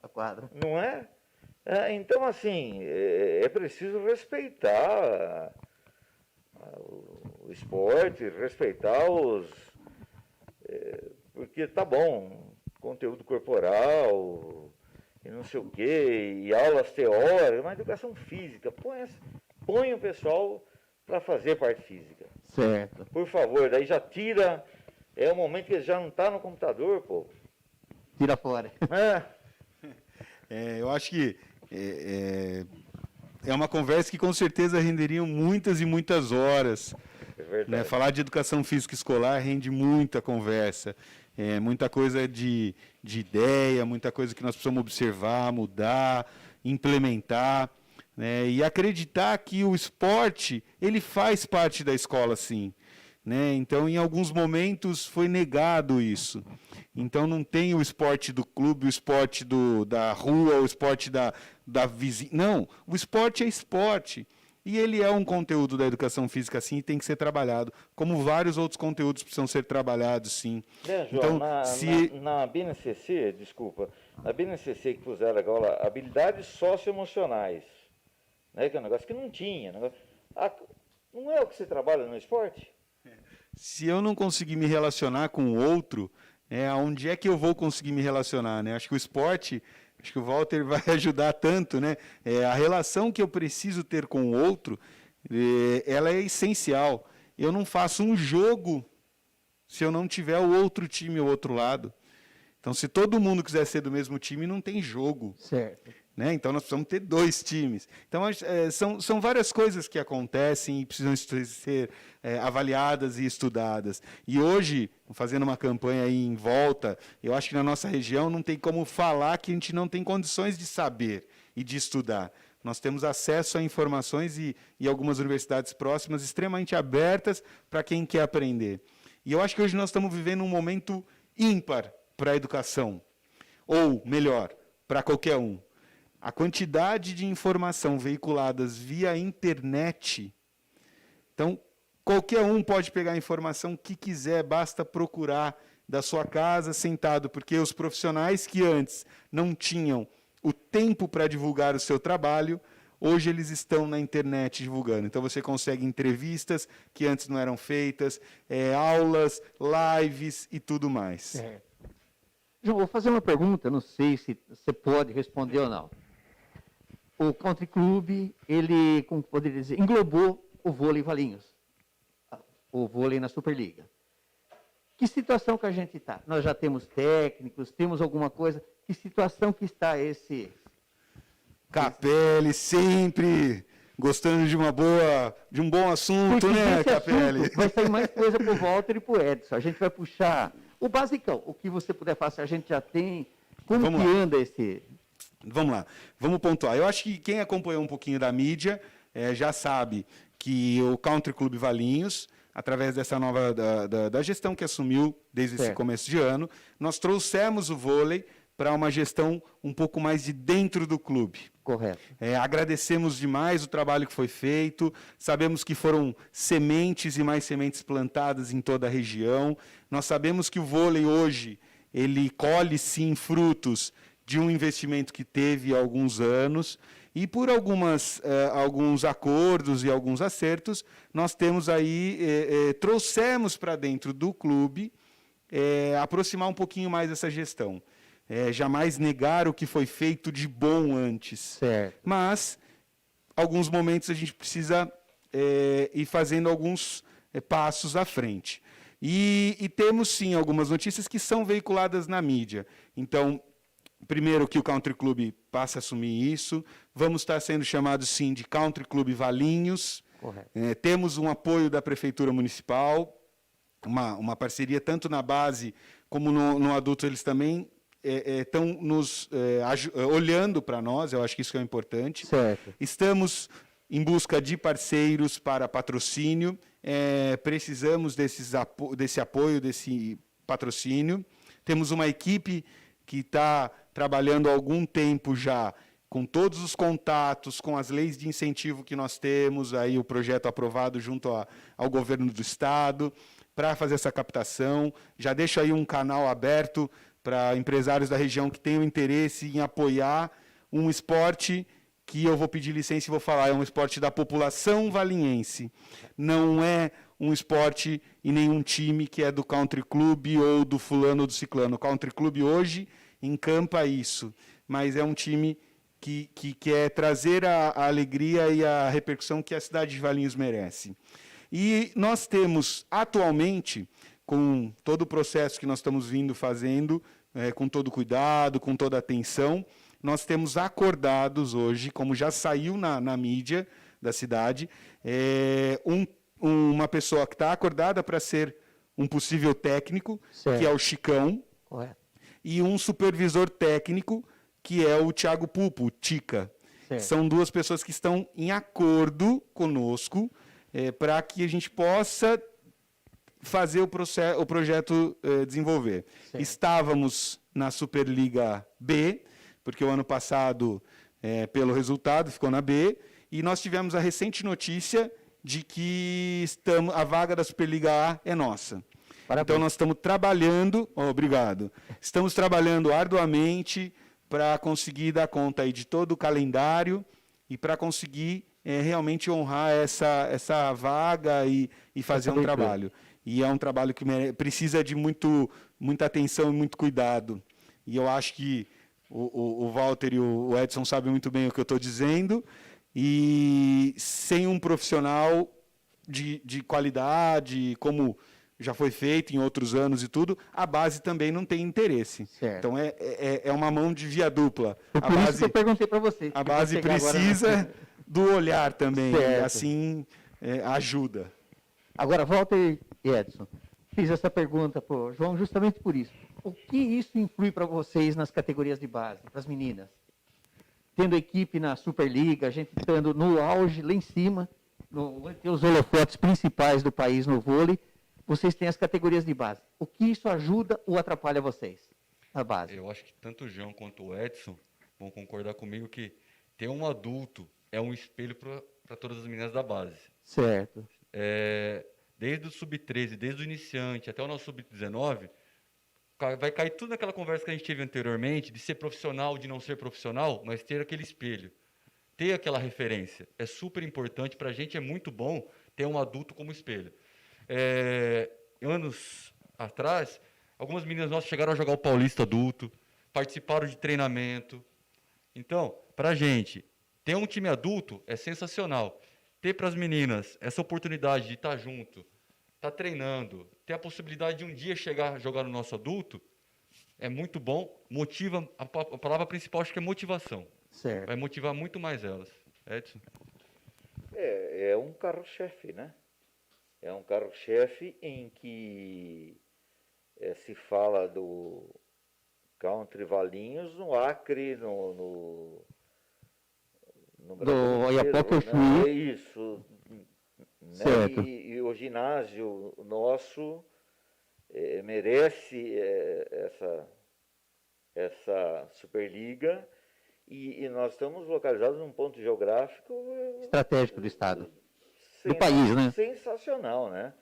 a quadra. Não é? Então, assim, é preciso respeitar o esporte, respeitar porque tá bom, conteúdo corporal, e não sei o quê, e aulas teóricas, mas educação física. Põe o pessoal para fazer parte física. Certo. Por favor, daí já tira. É o momento que ele já não está no computador, pô. Tira fora. Eu acho que é uma conversa que com certeza renderiam muitas e muitas horas. É verdade. Né? Falar de educação física escolar rende muita conversa. muita coisa de ideia, muita coisa que nós precisamos observar, mudar, implementar, né, e acreditar que o esporte ele faz parte da escola, sim. Né? Então, em alguns momentos, foi negado isso. Então, não tem o esporte do clube, o esporte da rua, o esporte da vizinha. Não, o esporte é esporte. E ele é um conteúdo da educação física, sim, e tem que ser trabalhado, como vários outros conteúdos precisam ser trabalhados, sim. João, Então, na BNCC, desculpa, na BNCC que puseram agora habilidades socioemocionais, né, que é um negócio que não tinha. Não é o que você trabalha no esporte? Se eu não conseguir me relacionar com o outro, onde é que eu vou conseguir me relacionar? Né? Acho que o esporte, acho que o Walter vai ajudar tanto. Né? A relação que eu preciso ter com o outro, ela é essencial. Eu não faço um jogo se eu não tiver o outro time ao outro lado. Então, se todo mundo quiser ser do mesmo time, não tem jogo. Certo. Né? Então, nós precisamos ter 2 times. Então, são várias coisas que acontecem e precisam ser avaliadas e estudadas. E hoje, fazendo uma campanha aí em volta, eu acho que na nossa região não tem como falar que a gente não tem condições de saber e de estudar. Nós temos acesso a informações e algumas universidades próximas extremamente abertas para quem quer aprender. E eu acho que hoje nós estamos vivendo um momento ímpar para a educação. Ou, melhor, para qualquer um. A quantidade de informação veiculadas via internet. Então, qualquer um pode pegar a informação que quiser, basta procurar da sua casa, sentado, porque os profissionais que antes não tinham o tempo para divulgar o seu trabalho, hoje eles estão na internet divulgando. Então, você consegue entrevistas que antes não eram feitas, aulas, lives e tudo mais. Certo. João, vou fazer uma pergunta, não sei se você pode responder ou não. O Country Club, ele, como poderia dizer, englobou o vôlei Valinhos, o vôlei na Superliga. Que situação que a gente está? Nós já temos técnicos, temos alguma coisa? Que situação que está esse... Capelli sempre gostando de um bom assunto, porque né, esse Capelli? assunto vai sair mais coisa para o Walter e para o Edson. A gente vai puxar o basicão, o que você puder fazer, a gente já tem. Como Vamos que lá. anda esse... Vamos lá, vamos pontuar. Eu acho que quem acompanhou um pouquinho da mídia já sabe que o Country Club Valinhos, através dessa nova da gestão que assumiu desde esse começo de ano, nós trouxemos o vôlei para uma gestão um pouco mais de dentro do clube. Correto. Agradecemos demais o trabalho que foi feito, sabemos que foram sementes e mais sementes plantadas em toda a região. Nós sabemos que o vôlei hoje, ele colhe sim frutos de um investimento que teve há alguns anos, e por alguns acordos e alguns acertos, nós temos aí, trouxemos para dentro do clube, aproximar um pouquinho mais essa gestão. Jamais negar o que foi feito de bom antes. Certo. Mas, alguns momentos, a gente precisa ir fazendo alguns passos à frente. E temos, sim, algumas notícias que são veiculadas na mídia. Então, primeiro que o Country Club passa a assumir isso. Vamos estar sendo chamados, sim, de Country Club Valinhos. Correto. Temos um apoio da Prefeitura Municipal, uma parceria tanto na base como no adulto, eles também estão nos olhando para nós, eu acho que isso é importante. Certo. Estamos em busca de parceiros para patrocínio, precisamos desse apoio, desse patrocínio. Temos uma equipe que está trabalhando há algum tempo já, com todos os contatos, com as leis de incentivo que nós temos, aí o projeto aprovado junto ao governo do Estado, para fazer essa captação. Já deixo aí um canal aberto para empresários da região que tenham interesse em apoiar um esporte que eu vou pedir licença e vou falar, é um esporte da população valinhense. Não é um esporte e nenhum time que é do Country Club ou do fulano ou do ciclano. O Country Club hoje encampa isso, mas é um time que quer trazer a alegria e a repercussão que a cidade de Valinhos merece. E nós temos, atualmente, com todo o processo que nós estamos vindo fazendo, com todo cuidado, com toda atenção, nós temos acordados hoje, como já saiu na mídia da cidade, uma pessoa que está acordada para ser um possível técnico, Certo. que é o Chicão, Correto. e um supervisor técnico, que é o Thiago Pupo, o Tica. Certo. São duas pessoas que estão em acordo conosco para que a gente possa fazer o projeto desenvolver. Certo. Estávamos na Superliga B, porque o ano passado, pelo resultado, ficou na B, e nós tivemos a recente notícia de que a vaga da Superliga A é nossa. Parabéns. Então, nós estamos trabalhando, obrigado, estamos trabalhando arduamente para conseguir dar conta aí de todo o calendário e para conseguir realmente honrar essa vaga e fazer um trabalho. E é um trabalho que precisa de muita atenção e muito cuidado. E eu acho que o Walter e o Edson sabem muito bem o que eu estou dizendo. E sem um profissional de qualidade, como já foi feito em outros anos e tudo, a base também não tem interesse. Certo. Então, é uma mão de via dupla. Foi por isso que eu perguntei para você. A base precisa do olhar também, Certo. assim ajuda. Agora, Walter e Edson, fiz essa pergunta para o João justamente por isso. O que isso influi para vocês nas categorias de base, para as meninas? Tendo equipe na Superliga, a gente estando no auge, lá em cima, entre os holofotes principais do país no vôlei, vocês têm as categorias de base. O que isso ajuda ou atrapalha vocês, na base? Eu acho que tanto o João quanto o Edson vão concordar comigo que ter um adulto é um espelho para todas as meninas da base. Certo. Desde o sub-13, desde o iniciante até o nosso sub-19, vai cair tudo naquela conversa que a gente teve anteriormente, de ser profissional, de não ser profissional, mas ter aquele espelho, ter aquela referência. É super importante, para a gente é muito bom ter um adulto como espelho. Anos atrás, algumas meninas nossas chegaram a jogar o Paulista adulto, participaram de treinamento. Então, para a gente, ter um time adulto é sensacional. Ter para as meninas essa oportunidade de estar junto, estar treinando, ter a possibilidade de um dia chegar a jogar no nosso adulto, é muito bom, motiva, a palavra principal acho que é motivação. Certo. Vai motivar muito mais elas. Edson? É um carro-chefe, né? É um carro-chefe em que se fala do Country Valinhos no Acre, no Do Oiapoque ao né? Chuí. É isso. Né? Certo. E o ginásio nosso merece essa Superliga e nós estamos localizados num ponto geográfico Estratégico do Estado. Do país, né? Sensacional, né?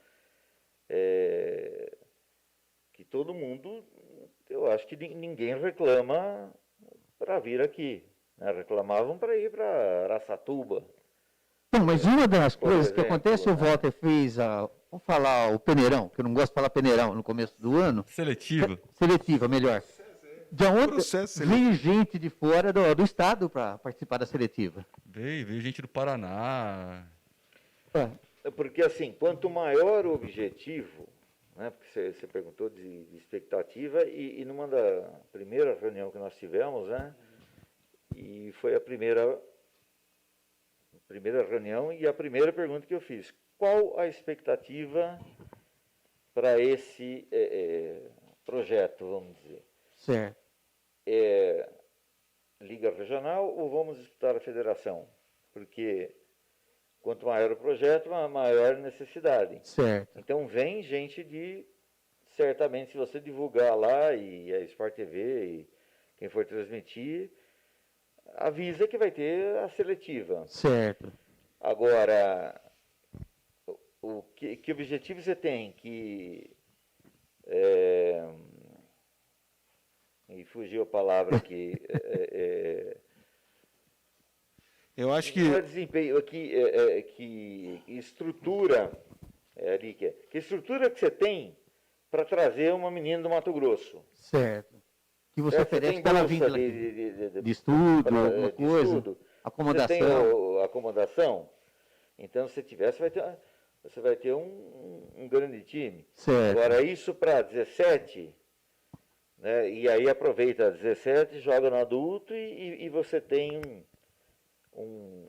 Que todo mundo, eu acho que ninguém reclama para vir aqui. Né? Reclamavam para ir para Araçatuba. Bom, mas uma das Por coisas que exemplo, acontece, o né? Walter fez, vamos falar o peneirão, que eu não gosto de falar peneirão no começo do ano. Seletiva. Seletiva, melhor. De onde Processo veio gente de fora do estado para participar da seletiva? Veio gente do Paraná. Porque, assim, quanto maior o objetivo, né, porque você perguntou de expectativa, e numa da primeira reunião que nós tivemos, né, e foi a primeira reunião e a primeira pergunta que eu fiz: qual a expectativa para esse projeto, vamos dizer? Certo. Liga regional ou vamos disputar a federação? Porque quanto maior o projeto, maior a necessidade. Certo. Então vem gente certamente, se você divulgar lá, e a Sport TV, e quem for transmitir, avisa que vai ter a seletiva. Certo. Agora, que objetivo você tem? E fugiu a palavra aqui. Eu acho que Não é desempenho, que estrutura, que estrutura que você tem para trazer uma menina do Mato Grosso? Certo. Que você Você oferece tem para ela bolsa vir de estudo, alguma de coisa, estudo? acomodação. Você tem acomodação? Então, se tiver, você vai ter um grande time. Certo. Agora, isso para 17, né, e aí aproveita 17, joga no adulto e você tem um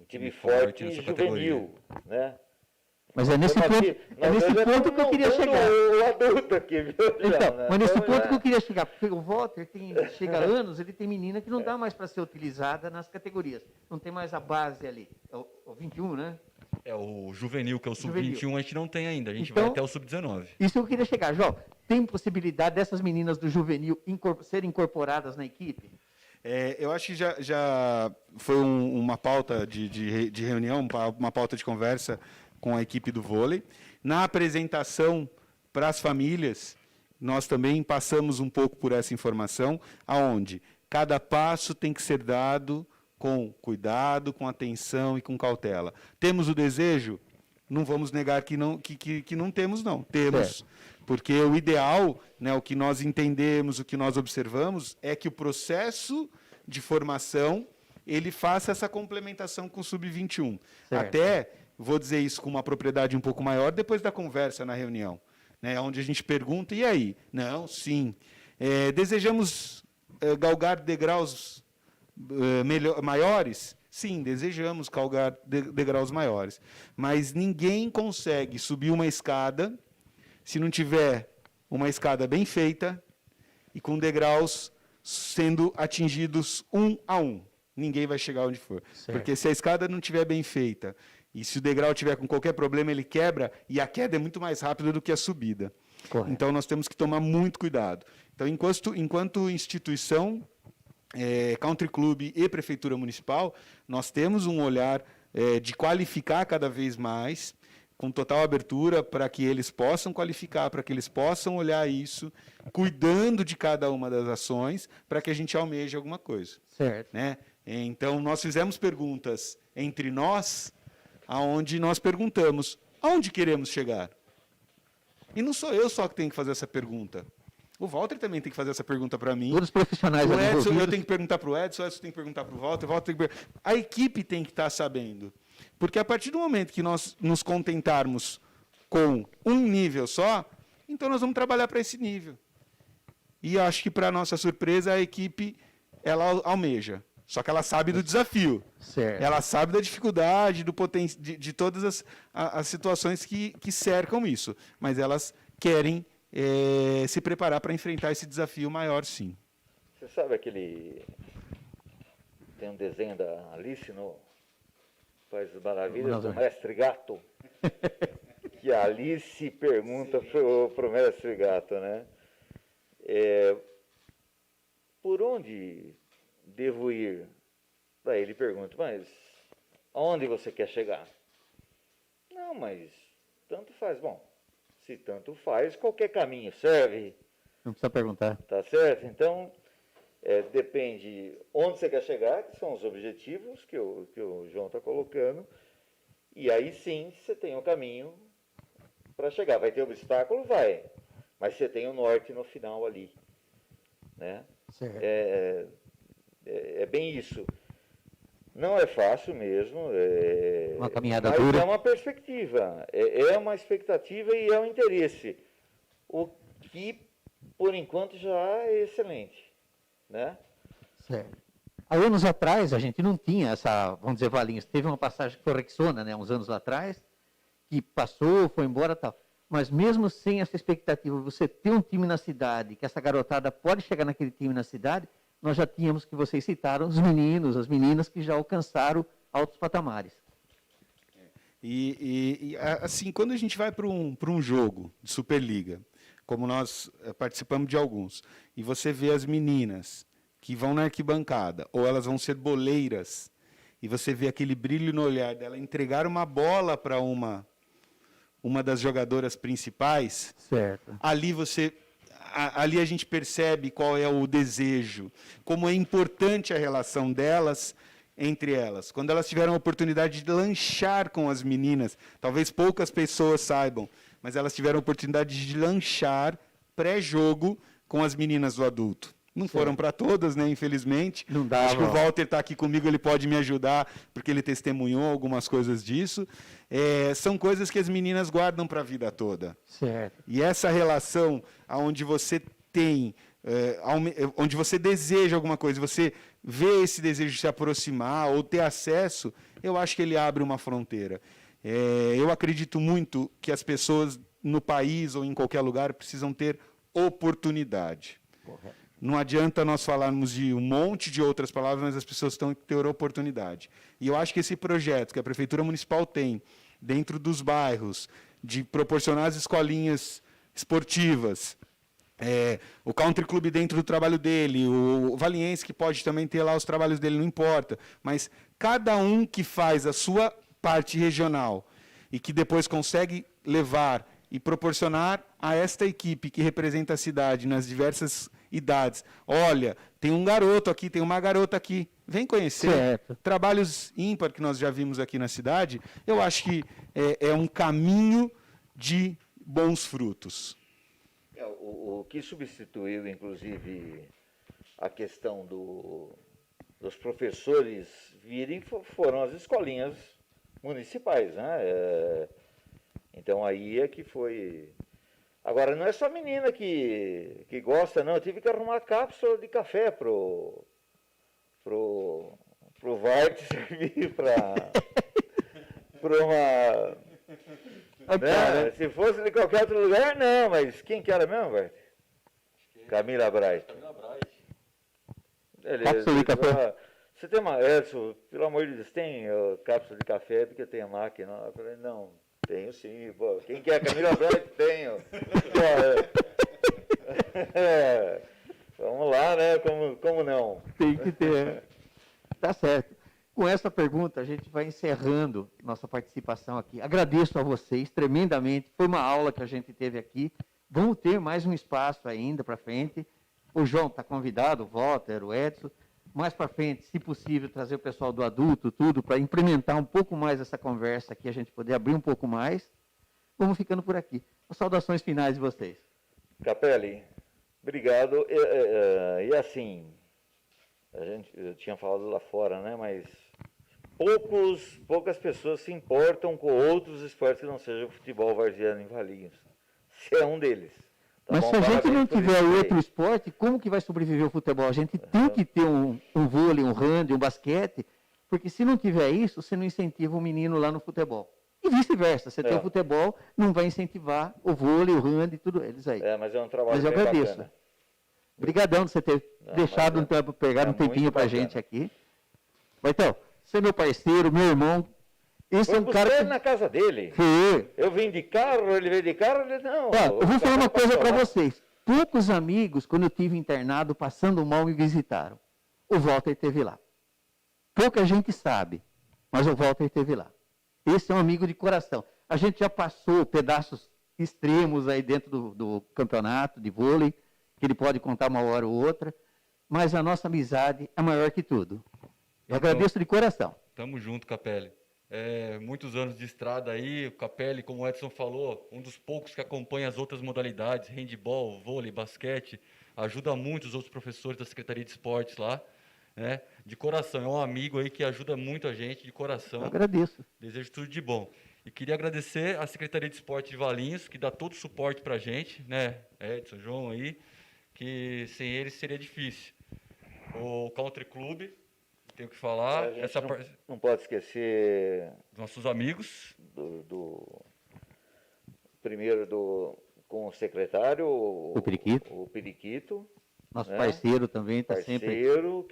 time forte nessa juvenil, né? Mas é nesse ponto que eu queria chegar. O adulto aqui, viu? Então, né? mas nesse Então, ponto que eu queria chegar, porque o Walter chega a anos, ele tem menina que não dá mais para ser utilizada nas categorias. Não tem mais a base ali. É o 21, né? É o juvenil, que é o Juvenil. sub-21, a gente não tem ainda. A gente Então, vai até o sub-19. Isso que eu queria chegar. Jó, tem possibilidade dessas meninas do juvenil serem incorporadas na equipe? Eu acho que já foi uma pauta de reunião, uma pauta de conversa com a equipe do vôlei. Na apresentação para as famílias, nós também passamos um pouco por essa informação, aonde cada passo tem que ser dado com cuidado, com atenção e com cautela. Temos o desejo? Não vamos negar que não temos, não. Temos. Porque o ideal, né, o que nós entendemos, o que nós observamos, é que o processo de formação ele faça essa complementação com o sub-21. Até, vou dizer isso com uma propriedade um pouco maior, depois da conversa na reunião, né, onde a gente pergunta, e aí? Não, sim. Desejamos galgar degraus maiores? Sim, desejamos galgar degraus maiores. Mas ninguém consegue subir uma escada se não tiver uma escada bem feita e com degraus sendo atingidos um a um. Ninguém vai chegar onde for. Certo. Porque se a escada não estiver bem feita e se o degrau tiver com qualquer problema, ele quebra, e a queda é muito mais rápida do que a subida. Correto. Então, nós temos que tomar muito cuidado. Então, enquanto instituição, Country Club e Prefeitura Municipal, nós temos um olhar de qualificar cada vez mais, com total abertura para que eles possam qualificar, para que eles possam olhar isso, cuidando de cada uma das ações, para que a gente almeje alguma coisa. Certo. Né? Então, nós fizemos perguntas entre nós, aonde nós perguntamos, aonde queremos chegar? E não sou eu só que tenho que fazer essa pergunta. O Walter também tem que fazer essa pergunta para mim. Todos os profissionais O Edson, envolvidos. eu tenho que perguntar para o Edson tem que perguntar para o Walter tem que a equipe tem que estar sabendo. Porque a partir do momento que nós nos contentarmos com um nível só, então nós vamos trabalhar para esse nível. E acho que, para nossa surpresa, a equipe ela almeja. Só que ela sabe do desafio. Certo. Ela sabe da dificuldade, de todas as situações que cercam isso. Mas elas querem se preparar para enfrentar esse desafio maior, sim. Você sabe aquele... Tem um desenho da Alice no País das Maravilhas, do Mestre Gato? Que a Alice pergunta pro Mestre Gato, né? Por onde devo ir? Daí ele pergunta, mas aonde você quer chegar? Não, mas tanto faz. Bom, se tanto faz, qualquer caminho serve. Não precisa perguntar. Tá certo? Então, depende onde você quer chegar, que são os objetivos que o João está colocando, e aí sim você tem um caminho para chegar. Vai ter obstáculo? Vai, mas você tem o norte no final ali. Né? Certo. É bem isso. Não é fácil mesmo. Uma caminhada mas dura. é uma perspectiva, é uma expectativa e é um interesse. O que, por enquanto, já é excelente. Né? Certo. Há anos atrás, a gente não tinha essa, vamos dizer, Valinhos. Teve uma passagem que foi Rexona, né, uns anos lá atrás, que passou, foi embora e tal. Mas mesmo sem essa expectativa, você ter um time na cidade, que essa garotada pode chegar naquele time na cidade, nós já tínhamos, que vocês citaram, os meninos, as meninas que já alcançaram altos patamares. Assim, quando a gente vai para um jogo de Superliga, como nós participamos de alguns, e você vê as meninas que vão na arquibancada, ou elas vão ser boleiras, e você vê aquele brilho no olhar dela entregar uma bola para uma das jogadoras principais, certo. Ali a gente percebe qual é o desejo, como é importante a relação delas entre elas. Quando elas tiveram a oportunidade de lanchar com as meninas, talvez poucas pessoas saibam, mas elas tiveram a oportunidade de lanchar pré-jogo com as meninas do adulto. Não foram para todas, né, infelizmente. Não dava. Acho que o Walter está aqui comigo, ele pode me ajudar, porque ele testemunhou algumas coisas disso. São coisas que as meninas guardam para a vida toda. Certo. E essa relação onde você tem, onde você deseja alguma coisa, você vê esse desejo de se aproximar ou ter acesso, eu acho que ele abre uma fronteira. Eu acredito muito que as pessoas no país ou em qualquer lugar precisam ter oportunidade. Correto. Não adianta nós falarmos de um monte de outras palavras, mas as pessoas têm que ter oportunidade. E eu acho que esse projeto que a Prefeitura Municipal tem, dentro dos bairros, de proporcionar as escolinhas esportivas, o country club dentro do trabalho dele, o Valiense que pode também ter lá os trabalhos dele, não importa, mas cada um que faz a sua parte regional e que depois consegue levar e proporcionar a esta equipe que representa a cidade nas diversas idades. Olha, tem um garoto aqui, tem uma garota aqui, vem conhecer. Certo. Trabalhos ímpar que nós já vimos aqui na cidade, eu acho que é um caminho de bons frutos. O que substituiu, inclusive, a questão dos professores virem foram as escolinhas municipais, né? Então aí é que foi. Agora não é só menina que gosta, não. Eu tive que arrumar cápsula de café pro Vart servir para uma. Né? Se fosse de qualquer outro lugar, não, mas quem que era mesmo, Vart? Camila Bright. Cápsula de café. Você tem uma. Edson, pelo amor de Deus, tem cápsula de café porque tem a máquina? Eu falei, não. Tenho sim, pô. Quem quer Camila Bright? Tenho. Vamos lá, né? Como não? Tem que ter. Tá certo. Com essa pergunta, a gente vai encerrando nossa participação aqui. Agradeço a vocês tremendamente. Foi uma aula que a gente teve aqui. Vamos ter mais um espaço ainda para frente. O João está convidado, o Walter, o Edson. Mais para frente, se possível, trazer o pessoal do adulto, tudo, para implementar um pouco mais essa conversa aqui, a gente poder abrir um pouco mais. Vamos ficando por aqui. As saudações finais de vocês. Capelli, obrigado. E assim, eu tinha falado lá fora, né? Mas poucas pessoas se importam com outros esportes que não sejam o futebol varziano em Valinhos. Você é um deles. Tá Mas bom? se a gente não Parabéns por tiver isso aí. outro esporte, como que vai sobreviver o futebol? A gente tem que ter um vôlei, um handball, um basquete, porque se não tiver isso, você não incentiva o menino lá no futebol. E vice-versa, você tem o futebol, não vai incentivar o vôlei, o handball e tudo eles aí. Mas é um trabalho Mas eu bem agradeço. bacana. Obrigadão de você ter deixado mas pegar um muito tempinho para a bacana. gente aqui. Então, você é meu parceiro, meu irmão. Esse é Foi um buscar cara ele na casa dele. que... Eu vim de carro, ele veio de carro, ele não. Ó, eu vou falar uma coisa para você. vocês. Poucos amigos, quando eu estive internado, passando mal, me visitaram. O Walter esteve lá. Pouca gente sabe, mas o Walter esteve lá. Esse é um amigo de coração. A gente já passou pedaços extremos aí dentro do campeonato de vôlei, que ele pode contar uma hora ou outra, mas a nossa amizade é maior que tudo. Eu agradeço de coração. Tamo junto, Capelli. Muitos anos de estrada aí, o Capelli, como o Edson falou, um dos poucos que acompanha as outras modalidades, handball, vôlei, basquete, ajuda muito os outros professores da Secretaria de Esportes lá, né? De coração, é um amigo aí que ajuda muito a gente, de coração. Eu agradeço. Desejo tudo de bom. E queria agradecer à Secretaria de Esporte de Valinhos, que dá todo o suporte para a gente, né? Edson, João aí, que sem eles seria difícil. O Country Club, tenho que falar, A gente essa não pode esquecer nossos amigos. Primeiro com o secretário, O Periquito. o Periquito, Nosso né? parceiro também está sempre... Parceiro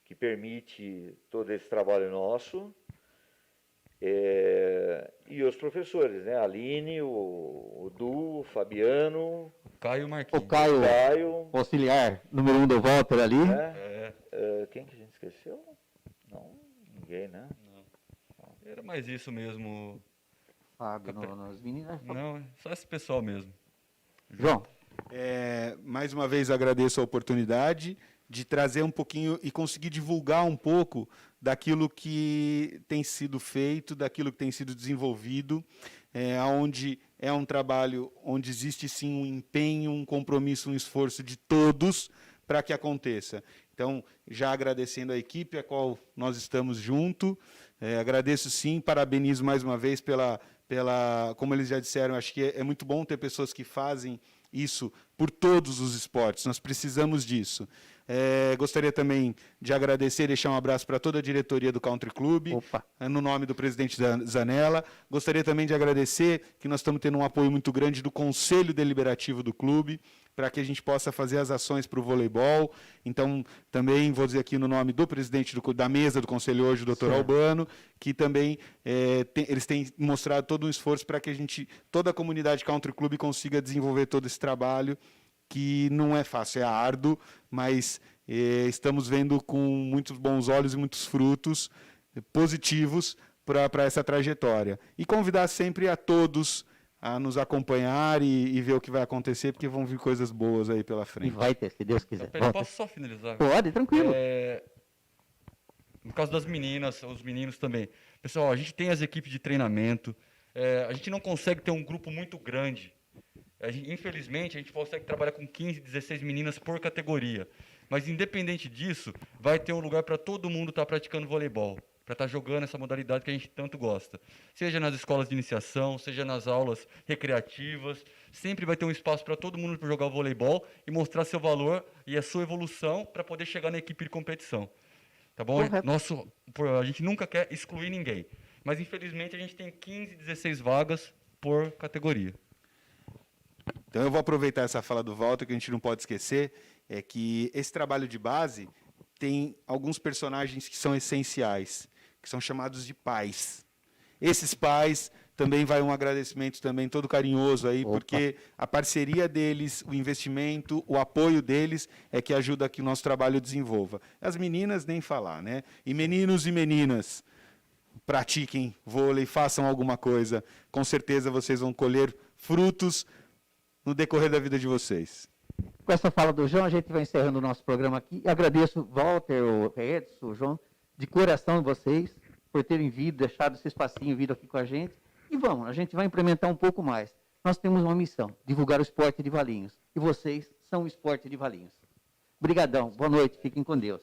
que permite todo esse trabalho nosso. E os professores, né? A Aline, o Du, o Fabiano, Caio Marquinhos. O Caio, o auxiliar número 1 do Walter ali. né? Quem que a gente esqueceu? Não, ninguém, né? Era mais isso mesmo. Fábio, as meninas... Não, só esse pessoal mesmo. João, Mais uma vez agradeço a oportunidade de trazer um pouquinho e conseguir divulgar um pouco daquilo que tem sido feito, daquilo que tem sido desenvolvido, onde é um trabalho onde existe sim um empenho, um compromisso, um esforço de todos para que aconteça. Então, já agradecendo a equipe a qual nós estamos junto, agradeço sim, parabenizo mais uma vez como eles já disseram, acho que é muito bom ter pessoas que fazem isso por todos os esportes, nós precisamos disso. Gostaria também de agradecer e deixar um abraço para toda a diretoria do Country Club, no nome do presidente Zanella. Gostaria também de agradecer que nós estamos tendo um apoio muito grande do Conselho Deliberativo do clube, para que a gente possa fazer as ações para o voleibol. Então, também vou dizer aqui no nome do presidente da mesa do Conselho hoje, o doutor Albano, que também eles têm mostrado todo um esforço para que toda a comunidade Country Club consiga desenvolver todo esse trabalho, que não é fácil, é árduo, mas estamos vendo com muitos bons olhos e muitos frutos positivos para essa trajetória. E convidar sempre a todos a nos acompanhar e ver o que vai acontecer, porque vão vir coisas boas aí pela frente. E vai ter, se Deus quiser. Posso só finalizar? Pode, tranquilo. No caso das meninas, os meninos também. Pessoal, a gente tem as equipes de treinamento, a gente não consegue ter um grupo muito grande. Infelizmente, a gente consegue trabalhar com 15, 16 meninas por categoria. Mas, independente disso, vai ter um lugar para todo mundo estar praticando voleibol, para estar jogando essa modalidade que a gente tanto gosta. Seja nas escolas de iniciação, seja nas aulas recreativas, sempre vai ter um espaço para todo mundo jogar o voleibol e mostrar seu valor e a sua evolução para poder chegar na equipe de competição. Tá bom? A gente nunca quer excluir ninguém, mas infelizmente a gente tem 15, 16 vagas por categoria. Então eu vou aproveitar essa fala do Walter, que a gente não pode esquecer, é que esse trabalho de base tem alguns personagens que são essenciais, que são chamados de pais. Esses pais também vai um agradecimento também todo carinhoso aí, porque a parceria deles, o investimento, o apoio deles é que ajuda que o nosso trabalho desenvolva. As meninas nem falar, né? E meninos e meninas, pratiquem vôlei, façam alguma coisa. Com certeza vocês vão colher frutos no decorrer da vida de vocês. Com essa fala do João, a gente vai encerrando o nosso programa aqui. Agradeço, Walter, o Edson, o João, de coração vocês, por terem vindo, deixado esse espacinho, vindo aqui com a gente. E vamos, a gente vai implementar um pouco mais. Nós temos uma missão, divulgar o esporte de Valinhos. E vocês são o esporte de Valinhos. Obrigadão, boa noite, fiquem com Deus.